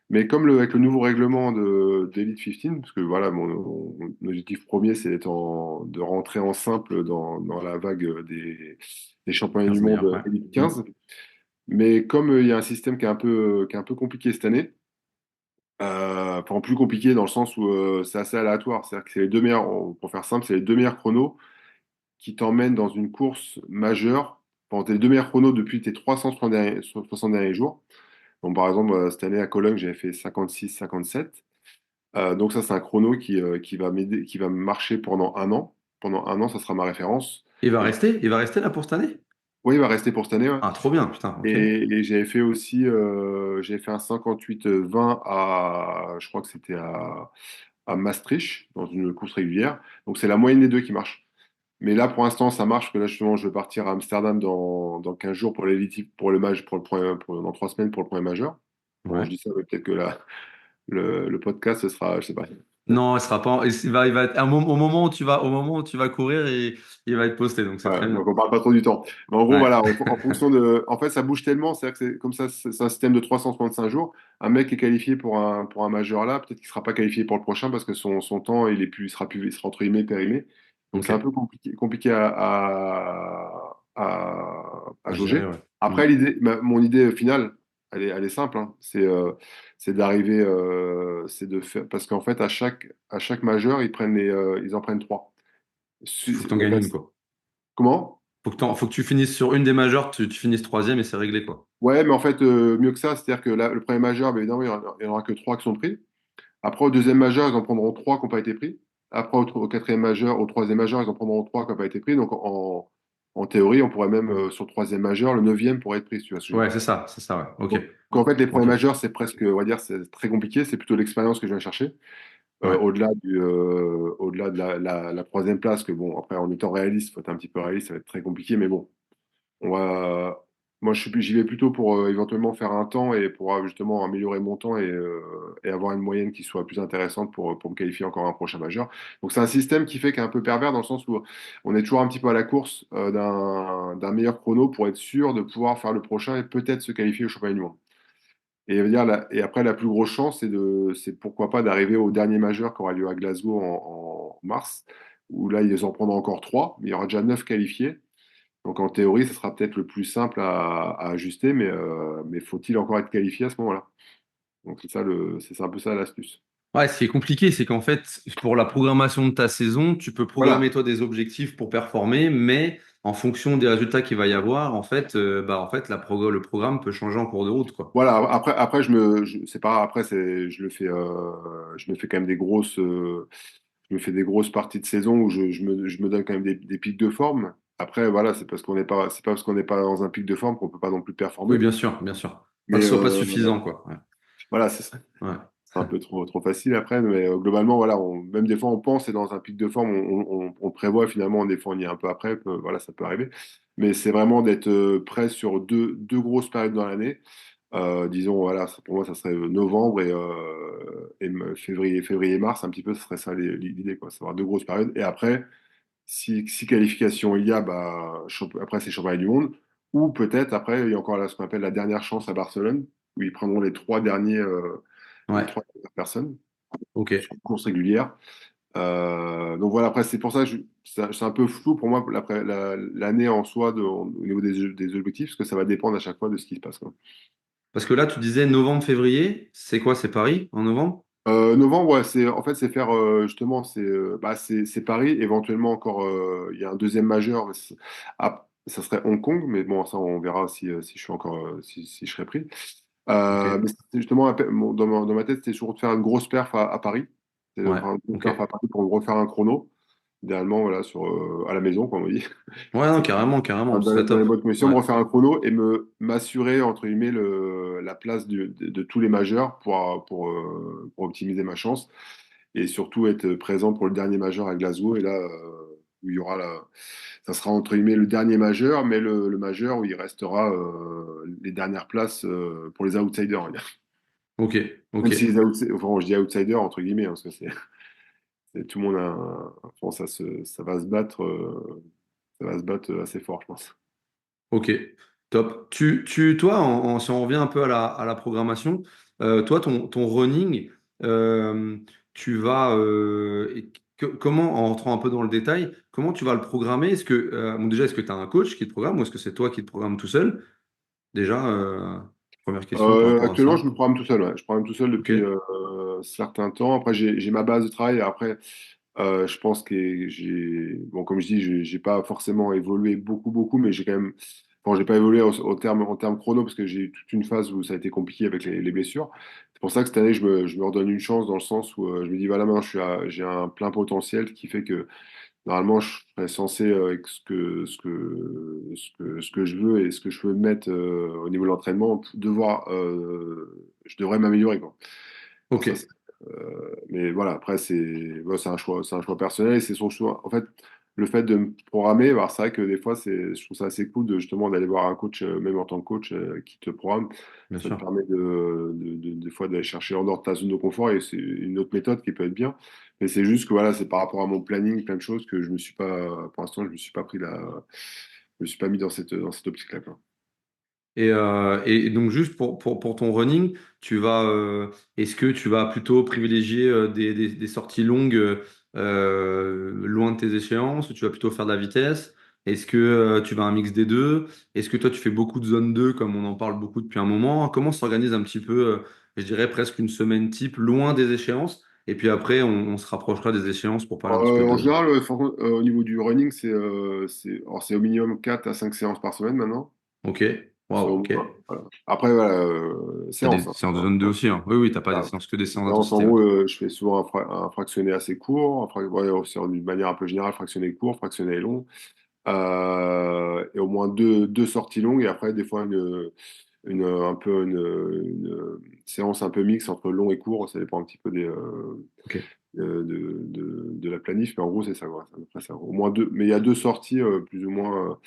Mais comme avec le nouveau règlement d'Elite 15, parce que voilà, mon objectif premier, c'est de rentrer en simple dans la vague des championnats du 15 meilleurs, monde ouais. Elite Mm. 15. Mais comme il y a un système qui est un peu compliqué cette année, enfin plus compliqué dans le sens où c'est assez aléatoire. C'est-à-dire que c'est les deux meilleurs, pour faire simple, c'est les deux meilleurs chronos qui t'emmènent dans une course majeure, pendant tes deux meilleurs chronos depuis tes 360 derniers jours. Donc, par exemple, cette année à Cologne, j'avais fait 56-57. Donc ça, c'est un chrono qui va m'aider, qui va marcher pendant un an. pendant un an, ça sera ma référence. Il va Et rester? Il va rester là pour cette année? oui, il va rester pour cette année. Ouais. Ah, trop bien, putain, ok. Et j'avais fait aussi, j'avais fait un 58-20 je crois que c'était à Maastricht, dans une course régulière. Donc c'est la moyenne des deux qui marche. Mais là, pour l'instant, ça marche, parce que là, justement, je vais partir à Amsterdam dans 15 jours pour l'élite, pour le match, dans 3 semaines pour le premier majeur. Bon, je Ouais. dis ça, mais peut-être que là, le podcast, ce sera, je sais pas. Non, il sera pas. Il va être au moment où tu vas courir et il va être posté, donc c'est très Ouais, bien. donc on parle pas trop du temps. Mais en gros, Ouais, voilà, en fonction de. En fait, ça bouge tellement, c'est-à-dire que c'est comme ça, c'est un système de 365 jours. Un mec est qualifié pour un majeur là, peut-être qu'il sera pas qualifié pour le prochain parce que son temps, il sera entre guillemets périmé. Donc c'est un ok. peu compliqué à À gérer, jauger. ouais. Après, mon idée finale, elle est simple, hein. C'est d'arriver, c'est de faire, parce qu'en fait, à chaque majeur, ils en prennent trois. Il faut que tu en gagnes une, quoi. Comment? Faut que tu finisses sur une des majeures, tu finisses troisième et c'est réglé, quoi. Ouais, mais en fait, mieux que ça, c'est-à-dire que là, le premier majeur, ben, évidemment, il y en aura que trois qui sont pris. Après, au deuxième majeur, ils en prendront trois qui n'ont pas été pris. Après, au quatrième majeur, au troisième majeur, ils en prendront trois qui n'ont pas été pris. Donc, en théorie, on pourrait même, sur le troisième majeur, le neuvième pourrait être pris, si tu vois ce que je veux Ouais, dire. c'est ça, ouais. Ok. Donc, en fait, les premiers Ok. majeurs, c'est presque, on va dire, c'est très compliqué. C'est plutôt l'expérience que je viens chercher. Ouais. Au-delà de la troisième place, que bon, après, en étant réaliste, il faut être un petit peu réaliste, ça va être très compliqué. Mais bon, on va... Moi, j'y vais plutôt pour éventuellement faire un temps et pour justement améliorer mon temps et avoir une moyenne qui soit plus intéressante pour me qualifier encore à un prochain majeur. Donc, c'est un système qui fait qu'est un peu pervers dans le sens où on est toujours un petit peu à la course d'un meilleur chrono pour être sûr de pouvoir faire le prochain et peut-être se qualifier au championnat du monde. Et après, la plus grosse chance, c'est pourquoi pas d'arriver au dernier majeur qui aura lieu à Glasgow en mars, où là, ils en prendront encore trois, mais il y aura déjà neuf qualifiés. Donc en théorie, ce sera peut-être le plus simple à ajuster, mais faut-il encore être qualifié à ce moment-là? Donc c'est un peu ça l'astuce. Ouais, ce qui est compliqué, c'est qu'en fait, pour la programmation de ta saison, tu peux programmer Voilà, toi des objectifs pour performer, mais en fonction des résultats qu'il va y avoir, en fait, le programme peut changer en cours de route, quoi. voilà. Après, c'est pas, après, je me fais quand même je me fais des grosses parties de saison où je me donne quand même des pics de forme. Après, voilà, c'est pas parce qu'on n'est pas dans un pic de forme qu'on peut pas non plus Oui, performer. bien sûr, bien sûr. Pas Mais que ce soit pas suffisant, quoi. Ouais. voilà, Ouais. c'est un peu trop facile après, mais globalement, voilà, même des fois on pense et dans un pic de forme, on prévoit finalement, des fois on y est un peu après, voilà, ça peut arriver. Mais c'est vraiment d'être prêt sur deux grosses périodes dans l'année. Disons, voilà, pour moi, ça serait novembre février-mars, un petit peu, ce serait ça l'idée, quoi. C'est avoir deux grosses périodes. Et après, si qualification il y a, bah, après c'est championnat du monde. Ou peut-être après, il y a encore là, ce qu'on appelle la dernière chance à Barcelone, où ils prendront les Ouais. trois dernières personnes Ok. sur une course régulière. Donc voilà, après, c'est pour ça que c'est un peu flou pour moi l'année en soi au niveau des objectifs, parce que ça va dépendre à chaque fois de ce qui se passe, quoi. Parce que là, tu disais novembre, février, c'est quoi? C'est Paris en novembre? Novembre, ouais, en fait, c'est faire justement, c'est Paris, éventuellement encore, il y a un deuxième majeur, ça serait Hong Kong, mais bon, ça, on verra si je suis encore, si je serai pris. Ok. Mais c'était justement, dans ma tête, c'était surtout de faire une grosse perf à Paris. C'est de Ouais. faire une grosse Ok. perf à Paris pour me refaire un chrono, idéalement, voilà, à la maison, comme on dit. Ouais, non, carrément, carrément, ce serait Dans les top. bonnes conditions, Ouais. me refaire un chrono et m'assurer, entre guillemets, la place de tous les majeurs pour optimiser ma chance et surtout être présent pour le dernier majeur à Glasgow. Et là, où il y aura ça sera entre guillemets le dernier majeur, mais le majeur où il restera les dernières places pour les outsiders, on va dire. Ok. Même Ok. si les outsiders, enfin, je dis outsiders entre guillemets, hein, parce que tout le monde enfin, ça va se battre, assez fort, je pense. Ok, top. Toi, si on revient un peu à la programmation, toi, ton running, euh, tu vas, comment, en rentrant un peu dans le détail, comment tu vas le programmer? Bon, déjà, est-ce que tu as un coach qui te programme ou est-ce que c'est toi qui te programmes tout seul? Déjà, première question par rapport à Actuellement, je ça. me programme tout seul. Ouais. Je programme tout seul Ok, depuis certain temps. Après, j'ai ma base de travail. Après, je pense que bon, comme je dis, j'ai pas forcément évolué beaucoup, mais j'ai quand même, bon, j'ai pas évolué en termes chrono parce que j'ai eu toute une phase où ça a été compliqué avec les blessures. C'est pour ça que cette année, je me redonne une chance dans le sens où je me dis, voilà, maintenant, j'ai un plein potentiel qui fait que normalement, je serais censé, avec ce que je veux et ce que je veux mettre au niveau de l'entraînement, je devrais m'améliorer, quoi. Alors Ok, ça, mais voilà, après, c'est un choix personnel et c'est son choix. En fait, le fait de me programmer, bah, c'est vrai que des fois, je trouve ça assez cool de justement d'aller voir un coach, même en tant que coach, qui te programme. bien Ça te sûr. permet des fois d'aller chercher en dehors de ta zone de confort et c'est une autre méthode qui peut être bien. Mais c'est juste que voilà, c'est par rapport à mon planning, plein de choses que je me suis pas, pour l'instant, je me suis pas mis dans cette optique-là, quoi. Et donc juste pour ton running, est-ce que tu vas plutôt privilégier des sorties longues loin de tes échéances, ou tu vas plutôt faire de la vitesse? Est-ce que tu vas un mix des deux? Est-ce que toi tu fais beaucoup de zone 2 comme on en parle beaucoup depuis un moment? Comment s'organise un petit peu, je dirais presque une semaine type loin des échéances? Et puis après on se rapprochera des échéances pour parler un petit peu En de... général, au niveau du running, c'est au minimum 4 à 5 séances par semaine maintenant. Ok, C'est au wow, ok. moins, voilà. Après, voilà, T'as des séance, hein. séances de zone 2 aussi, hein? Oui, oui, t'as pas des Voilà. séances que des séances Séance, en d'intensité, ouais. gros, je fais souvent un fractionné assez court, ouais, c'est d'une manière un peu générale, fractionné court, fractionné long, et au moins deux sorties longues, et après, des fois, une séance un peu mixte entre long et court, ça dépend un petit peu Ok. de la planif, mais en gros, c'est ça, quoi. C'est à peu près ça. Au moins deux, mais il y a deux sorties, plus ou moins,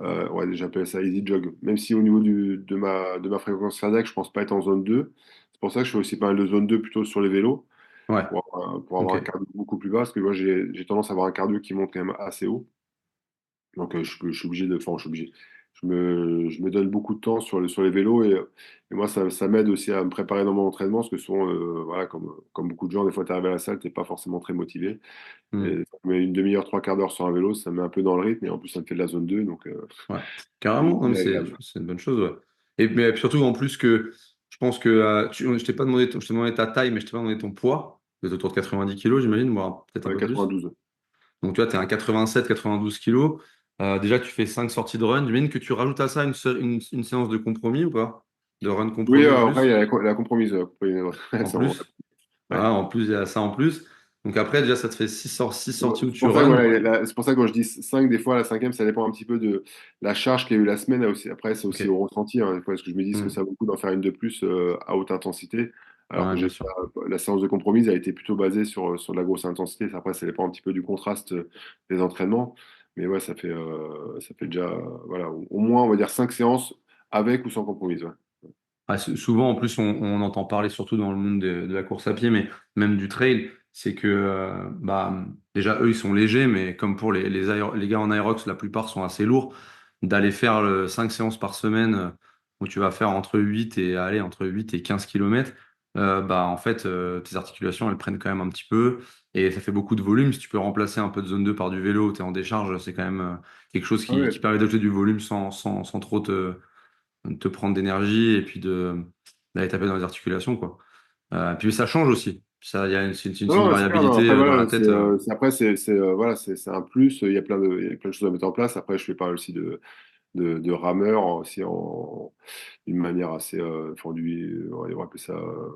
ouais, j'appelle ça easy jog. Même si au niveau de ma fréquence cardiaque, je pense pas être en zone 2. C'est pour ça que je fais aussi pas mal de zone 2 plutôt sur les vélos, Ouais, pour avoir ok. un cardio beaucoup plus bas, parce que moi, j'ai tendance à avoir un cardio qui monte quand même assez haut. Donc, je suis obligé de. Enfin, je suis obligé. Je me donne beaucoup de temps sur les vélos et moi, ça m'aide aussi à me préparer dans mon entraînement parce que souvent, voilà, comme beaucoup de gens, des fois, tu arrives à la salle, tu n'es pas forcément très motivé. Hmm. Et ça me met une demi-heure, trois quarts d'heure sur un vélo, ça me met un peu dans le rythme et en plus, ça me fait de la zone 2 donc Ouais, c'est carrément, non, mais c'est agréable. c'est une bonne chose, ouais. Et mais surtout en plus que je pense que je t'ai pas demandé je t'ai demandé ta taille, mais je t'ai pas demandé ton poids. Vous êtes autour de 90 kilos, j'imagine, voire peut-être un peu plus. 92. Donc tu vois, tu es un 87-92 kilos. Déjà, tu fais 5 sorties de run. J'imagine que tu rajoutes à ça une séance de compromis ou pas? De run Oui, compromis en après, il y plus? a la compromise. En Ça, plus? ouais. Voilà, en plus, il y a ça en plus. Donc après, déjà, ça te fait 6 sorties où C'est tu pour ça que, run. voilà, c'est pour ça que quand je dis 5 des fois, la cinquième, ça dépend un petit peu de la charge qu'il y a eu la semaine. Aussi. Après, c'est Ok. aussi au ressenti, hein, des fois, parce que je me dis, est-ce que Hmm. ça vaut le coup d'en faire une de plus à haute intensité, alors Ouais, que bien sûr. la séance de compromise a été plutôt basée sur de la grosse intensité. Après, ça dépend un petit peu du contraste des entraînements. Mais ouais, ça fait déjà, voilà, au moins, on va dire 5 séances avec ou sans compromise. Ouais. Ah, souvent, en plus, on entend parler surtout dans le monde de la course à pied, mais même du trail, c'est que bah, déjà, eux, ils sont légers, mais comme pour les gars en aérox, la plupart sont assez lourds, d'aller faire 5 séances par semaine où tu vas faire entre 8 et 15 kilomètres, bah, en fait, tes articulations, elles prennent quand même un petit peu et ça fait beaucoup de volume. Si tu peux remplacer un peu de zone 2 par du vélo où tu es en décharge, c'est quand même quelque chose Ah ouais. qui permet d'ajouter du volume sans trop te prendre d'énergie et puis d'aller taper dans les articulations, quoi. Puis ça change aussi. Ça, il y a c'est Non, une non, c'est clair, non. variabilité Après, dans la voilà, tête. après, voilà, c'est un plus. Il y a plein de choses à mettre en place. Après, je fais pas aussi de rameur aussi d'une manière assez on va appeler ça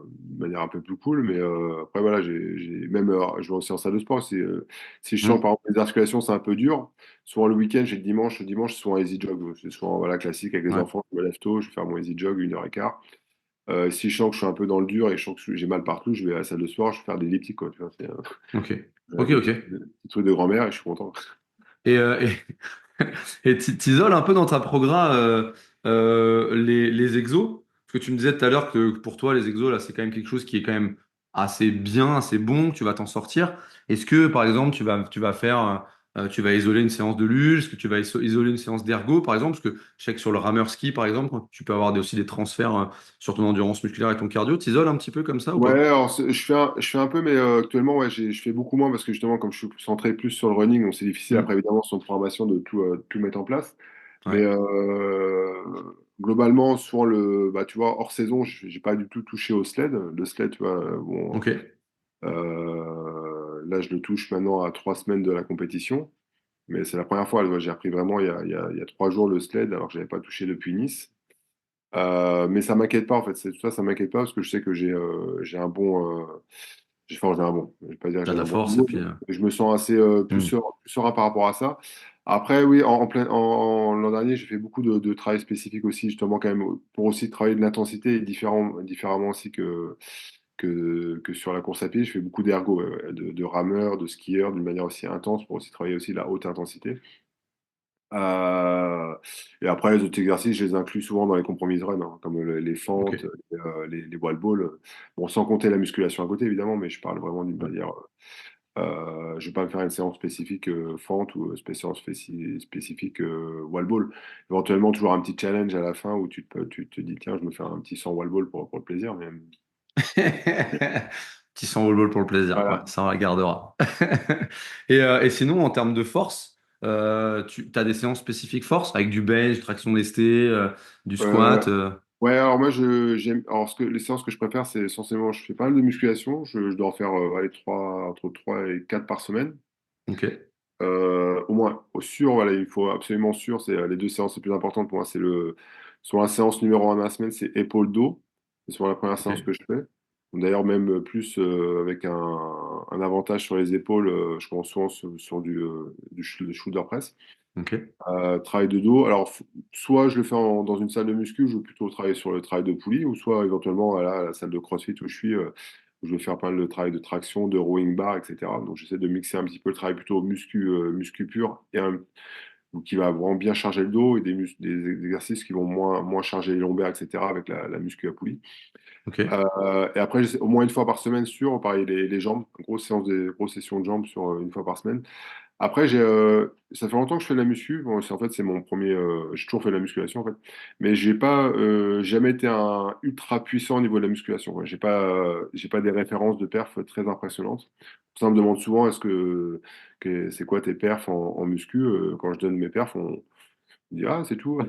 d'une manière un peu plus cool. Mais après, voilà, même, je vais aussi en salle de sport. Si je sens, Hmm. par exemple, les articulations, c'est un peu dur. Souvent, le week-end, j'ai le dimanche. Le dimanche, c'est souvent un easy jog. C'est souvent, voilà, classique avec les Ouais, enfants. Je me lève tôt, je vais faire mon easy jog, 1h15. Si je sens que je suis un peu dans le dur et je sens que j'ai mal partout, je vais à la salle de sport, je vais faire des elliptiques, quoi, tu vois, ok. Ok, des ok. petits trucs de grand-mère et je suis content. Et t'isoles un peu dans ta progrès les exos? Parce que tu me disais tout à l'heure que pour toi, les exos, là, c'est quand même quelque chose qui est quand même assez bien, assez bon, que tu vas t'en sortir. Est-ce que, par exemple, tu vas faire, tu vas isoler une séance de luge? Est-ce que tu vas isoler une séance d'ergo, par exemple? Parce que je sais que sur le rameur ski, par exemple, tu peux avoir aussi des transferts sur ton endurance musculaire et ton cardio. T'isoles un petit peu comme ça ou Ouais, pas? alors je fais un peu, mais actuellement, ouais, je fais beaucoup moins parce que justement, comme je suis centré plus sur le running, donc c'est difficile Hmm. après, évidemment, sur une programmation de tout mettre en place. Mais Ouais. globalement, souvent, bah, tu vois, hors saison, j'ai pas du tout touché au sled. Le sled, tu vois, bon, Ok. là, je le touche maintenant à 3 semaines de la compétition. Mais c'est la première fois, j'ai appris vraiment il y a 3 jours le sled, alors que je n'avais pas touché depuis Nice. Mais ça m'inquiète pas, en fait. Tout ça, ça m'inquiète pas parce que je sais que j'ai Enfin, bon, je vais pas dire que T'as j'ai de la un bon force et niveau, puis. mais je me sens assez Hmm. plus serein par rapport à ça. Après, oui, l'an dernier, j'ai fait beaucoup de travail spécifique aussi, justement, quand même, pour aussi travailler de l'intensité différemment aussi que sur la course à pied. Je fais beaucoup d'ergo, de rameur, de skieur, d'une manière aussi intense pour aussi travailler aussi la haute intensité. Euh, et après, les autres exercices, je les inclus souvent dans les compromises run, hein, comme les Ok. fentes, les wall balls. Bon, sans compter la musculation à côté, évidemment, mais je parle vraiment d'une Hmm. manière. Je vais pas me faire une séance spécifique fente ou séance spécifique wall ball. Éventuellement, toujours un petit challenge à la fin où tu te dis, tiens, je me fais un petit 100 wall ball pour le plaisir. Mais Petit 100 wall ball pour le plaisir. Ouais, voilà. ça on la gardera. Et sinon, en termes de force, tu as des séances spécifiques force avec du bench, traction lestée, du Euh, squat. Ouais, alors moi, j'aime. Alors, les séances que je préfère, c'est essentiellement, je fais pas mal de musculation. Je dois en faire allez, entre 3 et 4 par semaine. Ok. Au moins, au sûr, voilà, il faut absolument sûr. C'est les deux séances les plus importantes pour moi. Sur la séance numéro 1 de la semaine, c'est épaule-dos. C'est souvent la première Ok. séance que je fais. D'ailleurs, même plus avec un avantage sur les épaules, je commence souvent sur du shoulder press. Ok. Travail de dos. Alors, soit je le fais dans une salle de muscu, je vais plutôt travailler sur le travail de poulie, ou soit éventuellement à la salle de CrossFit où je suis, où je vais faire pas mal de travail de traction, de rowing bar, etc. Donc, j'essaie de mixer un petit peu le travail plutôt muscu pur ou qui va vraiment bien charger le dos et des exercices qui vont moins charger les lombaires, etc. avec la muscu à poulie. Ok. Et après, au moins une fois par semaine sur, pareil, les jambes, grosse session de jambes sur une fois par semaine. Après, ça fait longtemps que je fais de la muscu. Bon, en fait, c'est mon premier. J'ai toujours fait de la musculation, en fait. Mais j'ai pas jamais été un ultra puissant au niveau de la musculation, quoi. J'ai pas des références de perf très impressionnantes. Ça me demande souvent, c'est quoi tes perfs en muscu? Quand je donne mes perfs, on me dit, ah, c'est tout.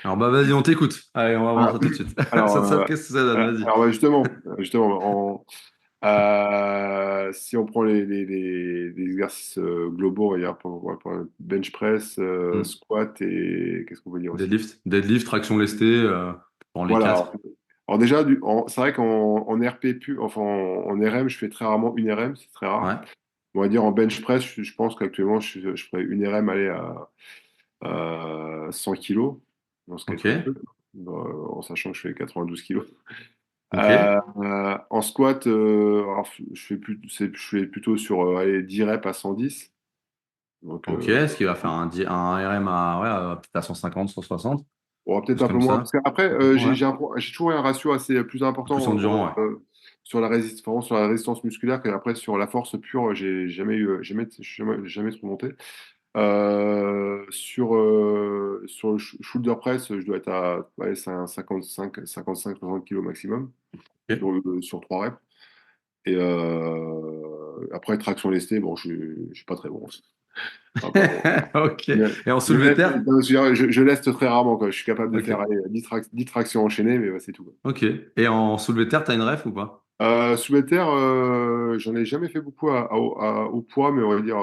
Alors bah vas-y, on t'écoute. Allez, on va voir Voilà. ça tout de suite. Alors, Qu'est-ce que ça donne? Vas-y. bah, justement, si on prend les exercices globaux, on va dire pour bench press, Hmm. squat et qu'est-ce qu'on peut dire aussi? Deadlift, traction lestée, dans les Voilà. quatre. Alors déjà, c'est vrai qu'en RP enfin en RM, je fais très rarement une RM, c'est très rare. Ouais. On va dire en bench press, je pense qu'actuellement, je ferais une RM aller à 100 kilos, ce qui est Ok. très peu, en sachant que je fais 92 kilos. Ok. En squat, alors, je fais plutôt sur allez, 10 reps à 110. Donc, Ok. Ce qui va faire un RM peut-être à 150, 160, on va peut-être plus un peu comme moins. ça. Parce qu'après, Ouais. j'ai toujours eu un ratio assez plus Plus important endurant, ouais. sur la résistance, vraiment sur la résistance musculaire qu'après sur la force pure, j'ai jamais eu, jamais trop monté. Sur le shoulder press, je dois être à ouais, 60 kilos maximum Ok. sur 3 reps. Et après, traction lestée, bon, je suis pas très bon. Enfin, pas bon. Ok. Mais Et en soulevé de terre? je leste très rarement, quoi. Je suis capable de faire Ok. allez, 10 tractions enchaînées, mais ouais, c'est tout, quoi. Ok. Et en soulevé de terre, t'as une ref ou pas? Soulevé de terre, j'en ai jamais fait beaucoup au poids, mais on va dire,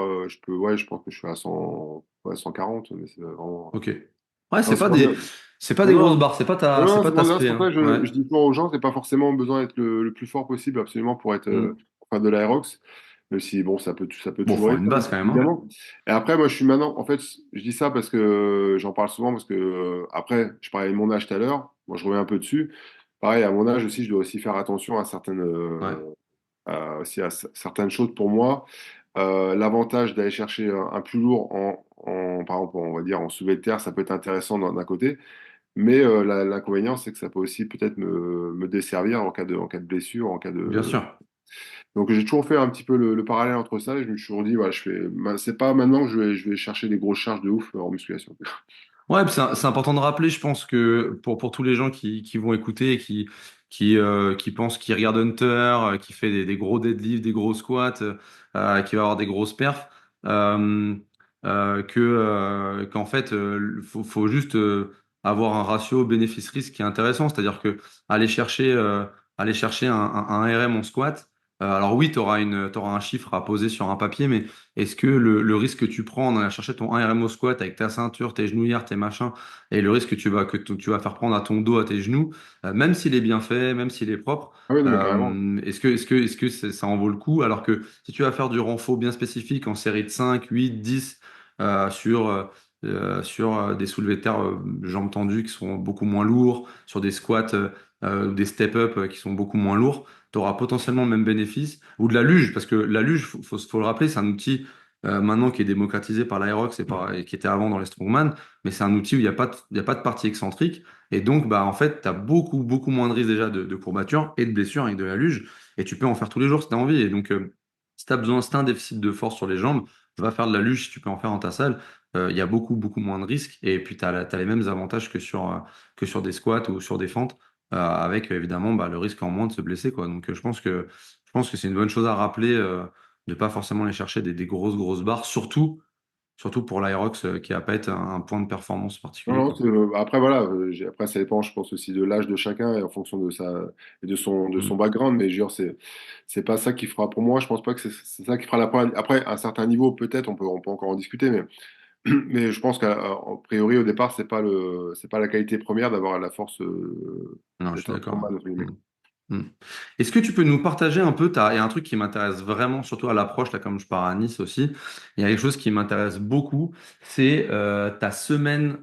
ouais, je pense que je suis à 100, ouais, 140, mais c'est vraiment. Ok. Ouais, Non, c'est pas bien. c'est pas Non, des grosses non, barres, c'est non, pas c'est ta pas bien. C'est spé, pour ça hein. que Ouais. je dis toujours aux gens, c'est pas forcément besoin d'être le plus fort possible, absolument, Hmm. pour faire de l'aérox. Même si, bon, ça peut Bon, toujours faut être, une base quand même, hein. évidemment. Et après, moi, je suis maintenant, en fait, je dis ça parce que j'en parle souvent, parce que, après, je parlais de mon âge tout à l'heure. Moi, je reviens un peu dessus. Pareil, à mon âge aussi, je dois aussi faire attention à Ouais. aussi à certaines choses pour moi. L'avantage d'aller chercher un plus lourd par exemple, on va dire en soulevé de terre, ça peut être intéressant d'un côté, mais l'inconvénient, c'est que ça peut aussi peut-être me desservir en cas de blessure, Bien sûr. Donc j'ai toujours fait un petit peu le parallèle entre ça, et je me suis toujours dit, voilà, c'est pas maintenant que je vais chercher des grosses charges de ouf en musculation. Ouais, puis c'est important de rappeler, je pense que pour tous les gens qui vont écouter et qui pensent, qui regardent Hunter, qui fait des gros deadlifts, des gros squats, qui va avoir des grosses perfs, euh, qu'en fait, faut juste avoir un ratio bénéfice-risque qui est intéressant. C'est-à-dire que aller chercher, aller chercher un RM en squat, Alors oui, t'auras un chiffre à poser sur un papier, mais est-ce que le risque que tu prends en allant chercher ton 1 RM au squat avec ta ceinture, tes genouillères, tes machins, et le risque que tu vas faire prendre à ton dos, à tes genoux, même s'il est bien fait, même s'il est propre, Ah oui, non, mais carrément. est-ce que ça en vaut le coup? Alors que si tu vas faire du renfort bien spécifique en série de 5, 8, 10 sur des soulevés de terre jambes tendues qui sont beaucoup moins lourds, sur des squats ou des step-up qui sont beaucoup moins lourds, tu auras potentiellement le même bénéfice. Ou de la luge, parce que la luge, faut le rappeler, c'est un outil maintenant qui est démocratisé par l'Aerox et qui était avant dans les Strongman, mais c'est un outil où il y a pas de partie excentrique. Et donc, bah, en fait, tu as beaucoup, beaucoup moins de risques déjà de courbatures et de blessures avec de la luge. Et tu peux en faire tous les jours si tu as envie. Et donc, si tu as un déficit de force sur les jambes, va faire de la luge si tu peux en faire dans ta salle. Il y a beaucoup, beaucoup moins de risques. Et puis, tu as, les mêmes avantages que sur des squats ou sur des fentes, avec évidemment bah, le risque en moins de se blesser, quoi. Donc, je pense que c'est une bonne chose à rappeler, de pas forcément aller chercher des grosses, grosses barres, surtout pour l'Aerox, qui va pas être un point de performance Non, particulier, non, quoi. après voilà, après ça dépend, je pense aussi de l'âge de chacun et en fonction de sa et de son Mm. background, mais je veux dire, c'est pas ça qui fera pour moi. Je pense pas que c'est ça qui fera la première. Après, à un certain niveau, peut-être, on peut encore en discuter, mais mais je pense qu'à priori au départ, c'est pas la qualité première d'avoir la force Non, je d'être suis un d'accord, strongman, hein. entre guillemets. Mm. Mm. Est-ce que tu peux nous partager un peu, il y a un truc qui m'intéresse vraiment, surtout à l'approche, là, comme je pars à Nice aussi, il y a quelque chose qui m'intéresse beaucoup, c'est ta semaine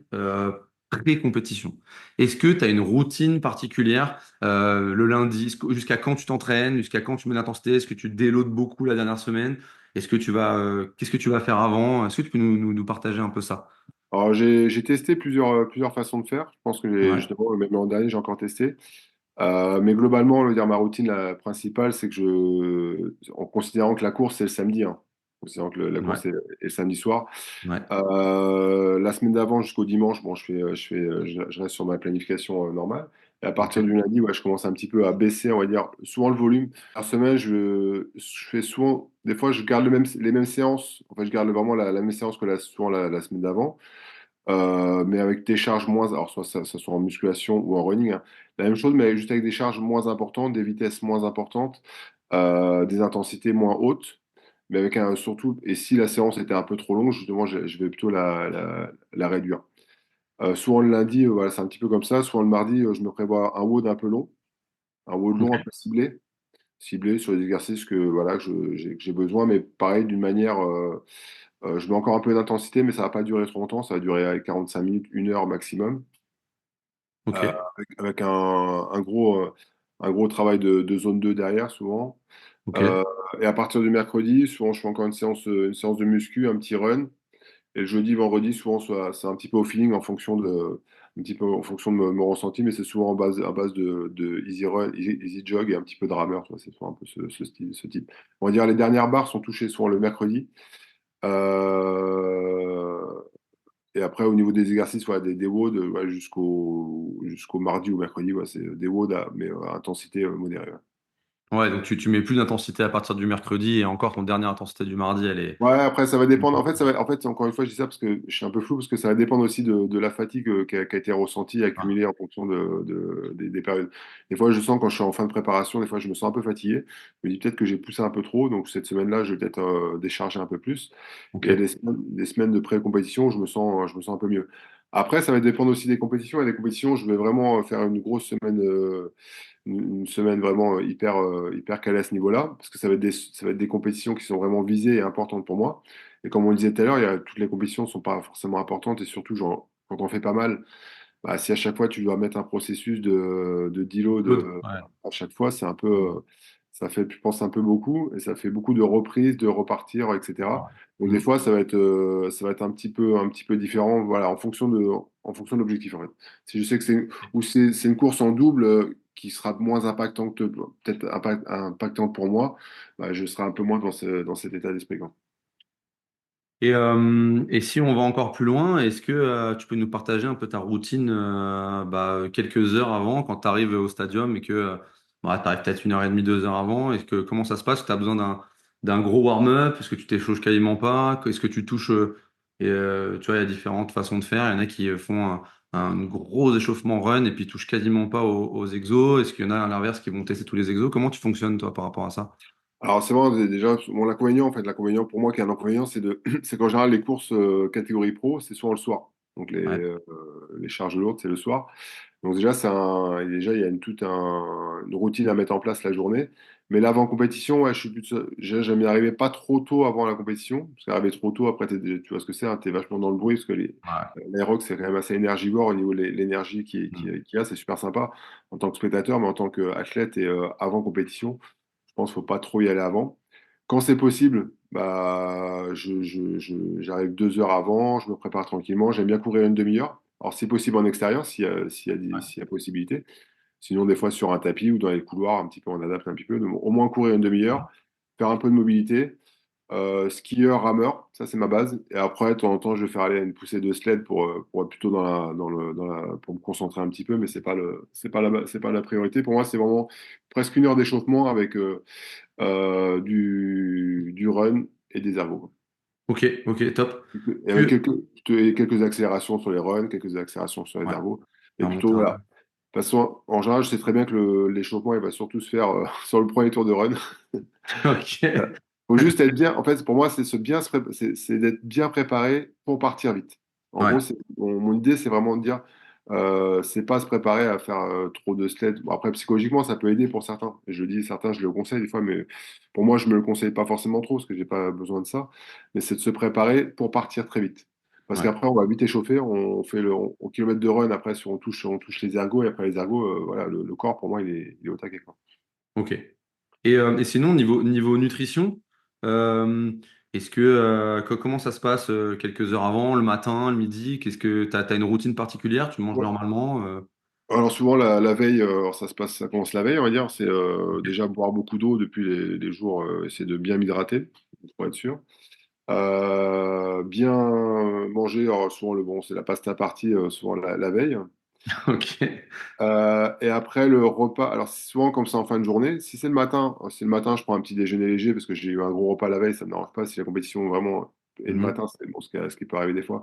pré-compétition. Est-ce que tu as une routine particulière le lundi, jusqu'à quand tu t'entraînes, jusqu'à quand tu mets l'intensité, est-ce que tu déloads beaucoup la dernière semaine? Qu'est-ce que tu vas faire avant? Est-ce que tu peux nous partager un peu ça? Alors j'ai testé plusieurs façons de faire. Je pense que Ouais, justement, même l'an dernier, j'ai encore testé. Mais globalement, on va dire, ma routine principale, c'est que en considérant que la course c'est le samedi, hein, en considérant que la ouais, course est le samedi soir, ouais, la semaine d'avant jusqu'au dimanche, bon, je reste sur ma planification normale. Et à ok, partir du lundi, ouais, je commence un petit peu à baisser, on va dire, souvent le volume. Par semaine, je fais souvent, des fois, je garde les mêmes séances. En fait, je garde vraiment la même séance que souvent la semaine d'avant. Mais avec des charges moins, alors ça soit en musculation ou en running, hein. La même chose, mais juste avec des charges moins importantes, des vitesses moins importantes, des intensités moins hautes, mais avec surtout, et si la séance était un peu trop longue, justement, je vais plutôt la réduire. Souvent le lundi, voilà, c'est un petit peu comme ça. Souvent le mardi, je me prévois un WOD un peu long, un WOD long un ok, peu ciblé sur les exercices voilà, que j'ai besoin, mais pareil, d'une manière. Je mets encore un peu d'intensité, mais ça va pas durer trop longtemps. Ça va durer 45 minutes, 1 heure maximum, ok, avec un gros travail de zone 2 derrière, souvent. ok, Euh, et à partir du mercredi, souvent, je fais encore une séance de muscu, un petit run. Et le jeudi, vendredi, souvent, c'est un petit peu au feeling, un petit peu en fonction de mon ressenti, mais c'est souvent à base de easy run, easy jog et un petit peu de rameur. Tu vois, c'est souvent un peu ce style, ce type. On va dire les dernières barres sont touchées souvent le mercredi. Euh, Et après, au niveau des exercices, voilà, des WOD, ouais, jusqu'au mardi ou mercredi, ouais, c'est des WOD, mais à intensité modérée. Ouais. ouais, donc tu mets plus d'intensité à partir du mercredi et encore ton dernière intensité du mardi, elle est. Ouais, après, ça va dépendre. En fait, encore une fois, je dis ça parce que je suis un peu flou, parce que ça va dépendre aussi de la fatigue qui a été ressentie, Ah, accumulée en fonction des périodes. Des fois, je sens quand je suis en fin de préparation, des fois, je me sens un peu fatigué. Je me dis peut-être que j'ai poussé un peu trop, donc cette semaine-là, je vais peut-être décharger un peu plus. Et il y a ok, des semaines de pré-compétition où je me sens un peu mieux. Après, ça va dépendre aussi des compétitions. Il y a des compétitions, je vais vraiment faire une grosse semaine. Une semaine vraiment hyper calée à ce niveau-là, parce que ça va être des compétitions qui sont vraiment visées et importantes pour moi. Et comme on le disait tout à l'heure, toutes les compétitions ne sont pas forcément importantes, et surtout, genre, quand on fait pas mal, bah, si à chaque fois tu dois mettre un processus de deload Claude, ouais. à chaque fois, ça fait, je pense, un peu beaucoup, et ça fait beaucoup de reprises, de repartir, etc. Donc des Mm. fois, ça va être un petit peu différent, voilà, en fonction de l'objectif, en fait. Si je sais que c'est une course en double qui sera moins impactante, peut-être impactante pour moi, bah, je serai un peu moins dans cet état d'esprit, quoi. Et si on va encore plus loin, est-ce que tu peux nous partager un peu ta routine quelques heures avant, quand tu arrives au stadium et que tu arrives peut-être 1 heure et demie, 2 heures avant? Comment ça se passe? Tu as besoin d'un gros warm-up? Est-ce que tu t'échauffes quasiment pas? Est-ce que tu touches tu vois, il y a différentes façons de faire. Il y en a qui font un gros échauffement run et puis touchent quasiment pas aux exos. Est-ce qu'il y en a à l'inverse qui vont tester tous les exos? Comment tu fonctionnes toi par rapport à ça? Alors, c'est bon, déjà, bon, l'inconvénient, en fait, l'inconvénient pour moi qui est un inconvénient, c'est qu'en général, les courses catégorie pro, c'est souvent le soir. Donc, Ouais, les charges lourdes, c'est le soir. Donc, déjà, déjà, il y a une routine à mettre en place la journée. Mais l'avant-compétition, ouais, je suis plus, j'aime y arriver pas trop tôt avant la compétition. Parce qu'arriver trop tôt, après, tu vois ce que c'est, hein, t'es vachement dans le bruit, parce que ouais. l'aérox, c'est quand même assez énergivore au niveau de l'énergie Mm. qu'il y a. C'est super sympa en tant que spectateur, mais en tant qu'athlète et avant compétition. Je pense qu'il ne faut pas trop y aller avant. Quand c'est possible, bah, j'arrive 2 heures avant, je me prépare tranquillement. J'aime bien courir une demi-heure. Alors, si possible en extérieur, s'il y a possibilité. Sinon, des fois sur un tapis ou dans les couloirs, un petit peu, on adapte un petit peu. Donc, au moins courir une demi-heure, faire un peu de mobilité. Skieur, rameur, ça c'est ma base. Et après, de temps en temps, je vais faire aller une poussée de sled pour être plutôt pour me concentrer un petit peu, mais c'est pas la priorité. Pour moi, c'est vraiment presque 1 heure d'échauffement avec du run et des ergos. Ok, ok, top. Et avec Que, quelques accélérations sur les runs, quelques accélérations sur les ouais, ergos. Et faire plutôt, monter un peu. voilà. De toute façon, en général, je sais très bien que l'échauffement, il va surtout se faire sur le premier tour de run. Ok. Faut juste être bien. En fait, pour moi, c'est d'être bien préparé pour partir vite. En Ouais, gros, mon idée, c'est vraiment de dire, c'est pas se préparer à faire trop de sled. Bon, après, psychologiquement, ça peut aider pour certains. Et je dis certains, je le conseille des fois, mais pour moi, je me le conseille pas forcément trop parce que j'ai pas besoin de ça. Mais c'est de se préparer pour partir très vite. Parce ouais, qu'après, on va vite échauffer. On fait au kilomètre de run. Après, on touche les ergots. Et après les ergots, voilà, le corps, pour moi, il est au taquet, quoi. ok. Et sinon, niveau nutrition, euh, est-ce que comment ça se passe quelques heures avant, le matin, le midi? Qu'est-ce que t'as une routine particulière? Tu manges Ouais. normalement? Alors souvent la veille, alors ça commence la veille, on va dire. C'est Ok. déjà boire beaucoup d'eau depuis les jours, essayer de bien m'hydrater pour être sûr. Bien manger. Alors souvent c'est la pasta partie souvent la veille. Ok. Et après le repas. Alors c'est souvent comme ça en fin de journée. Si le matin, je prends un petit déjeuner léger parce que j'ai eu un gros repas la veille, ça ne m'arrange pas. Si la compétition vraiment est le Mhm. matin, c'est bon, ce qui peut arriver des fois.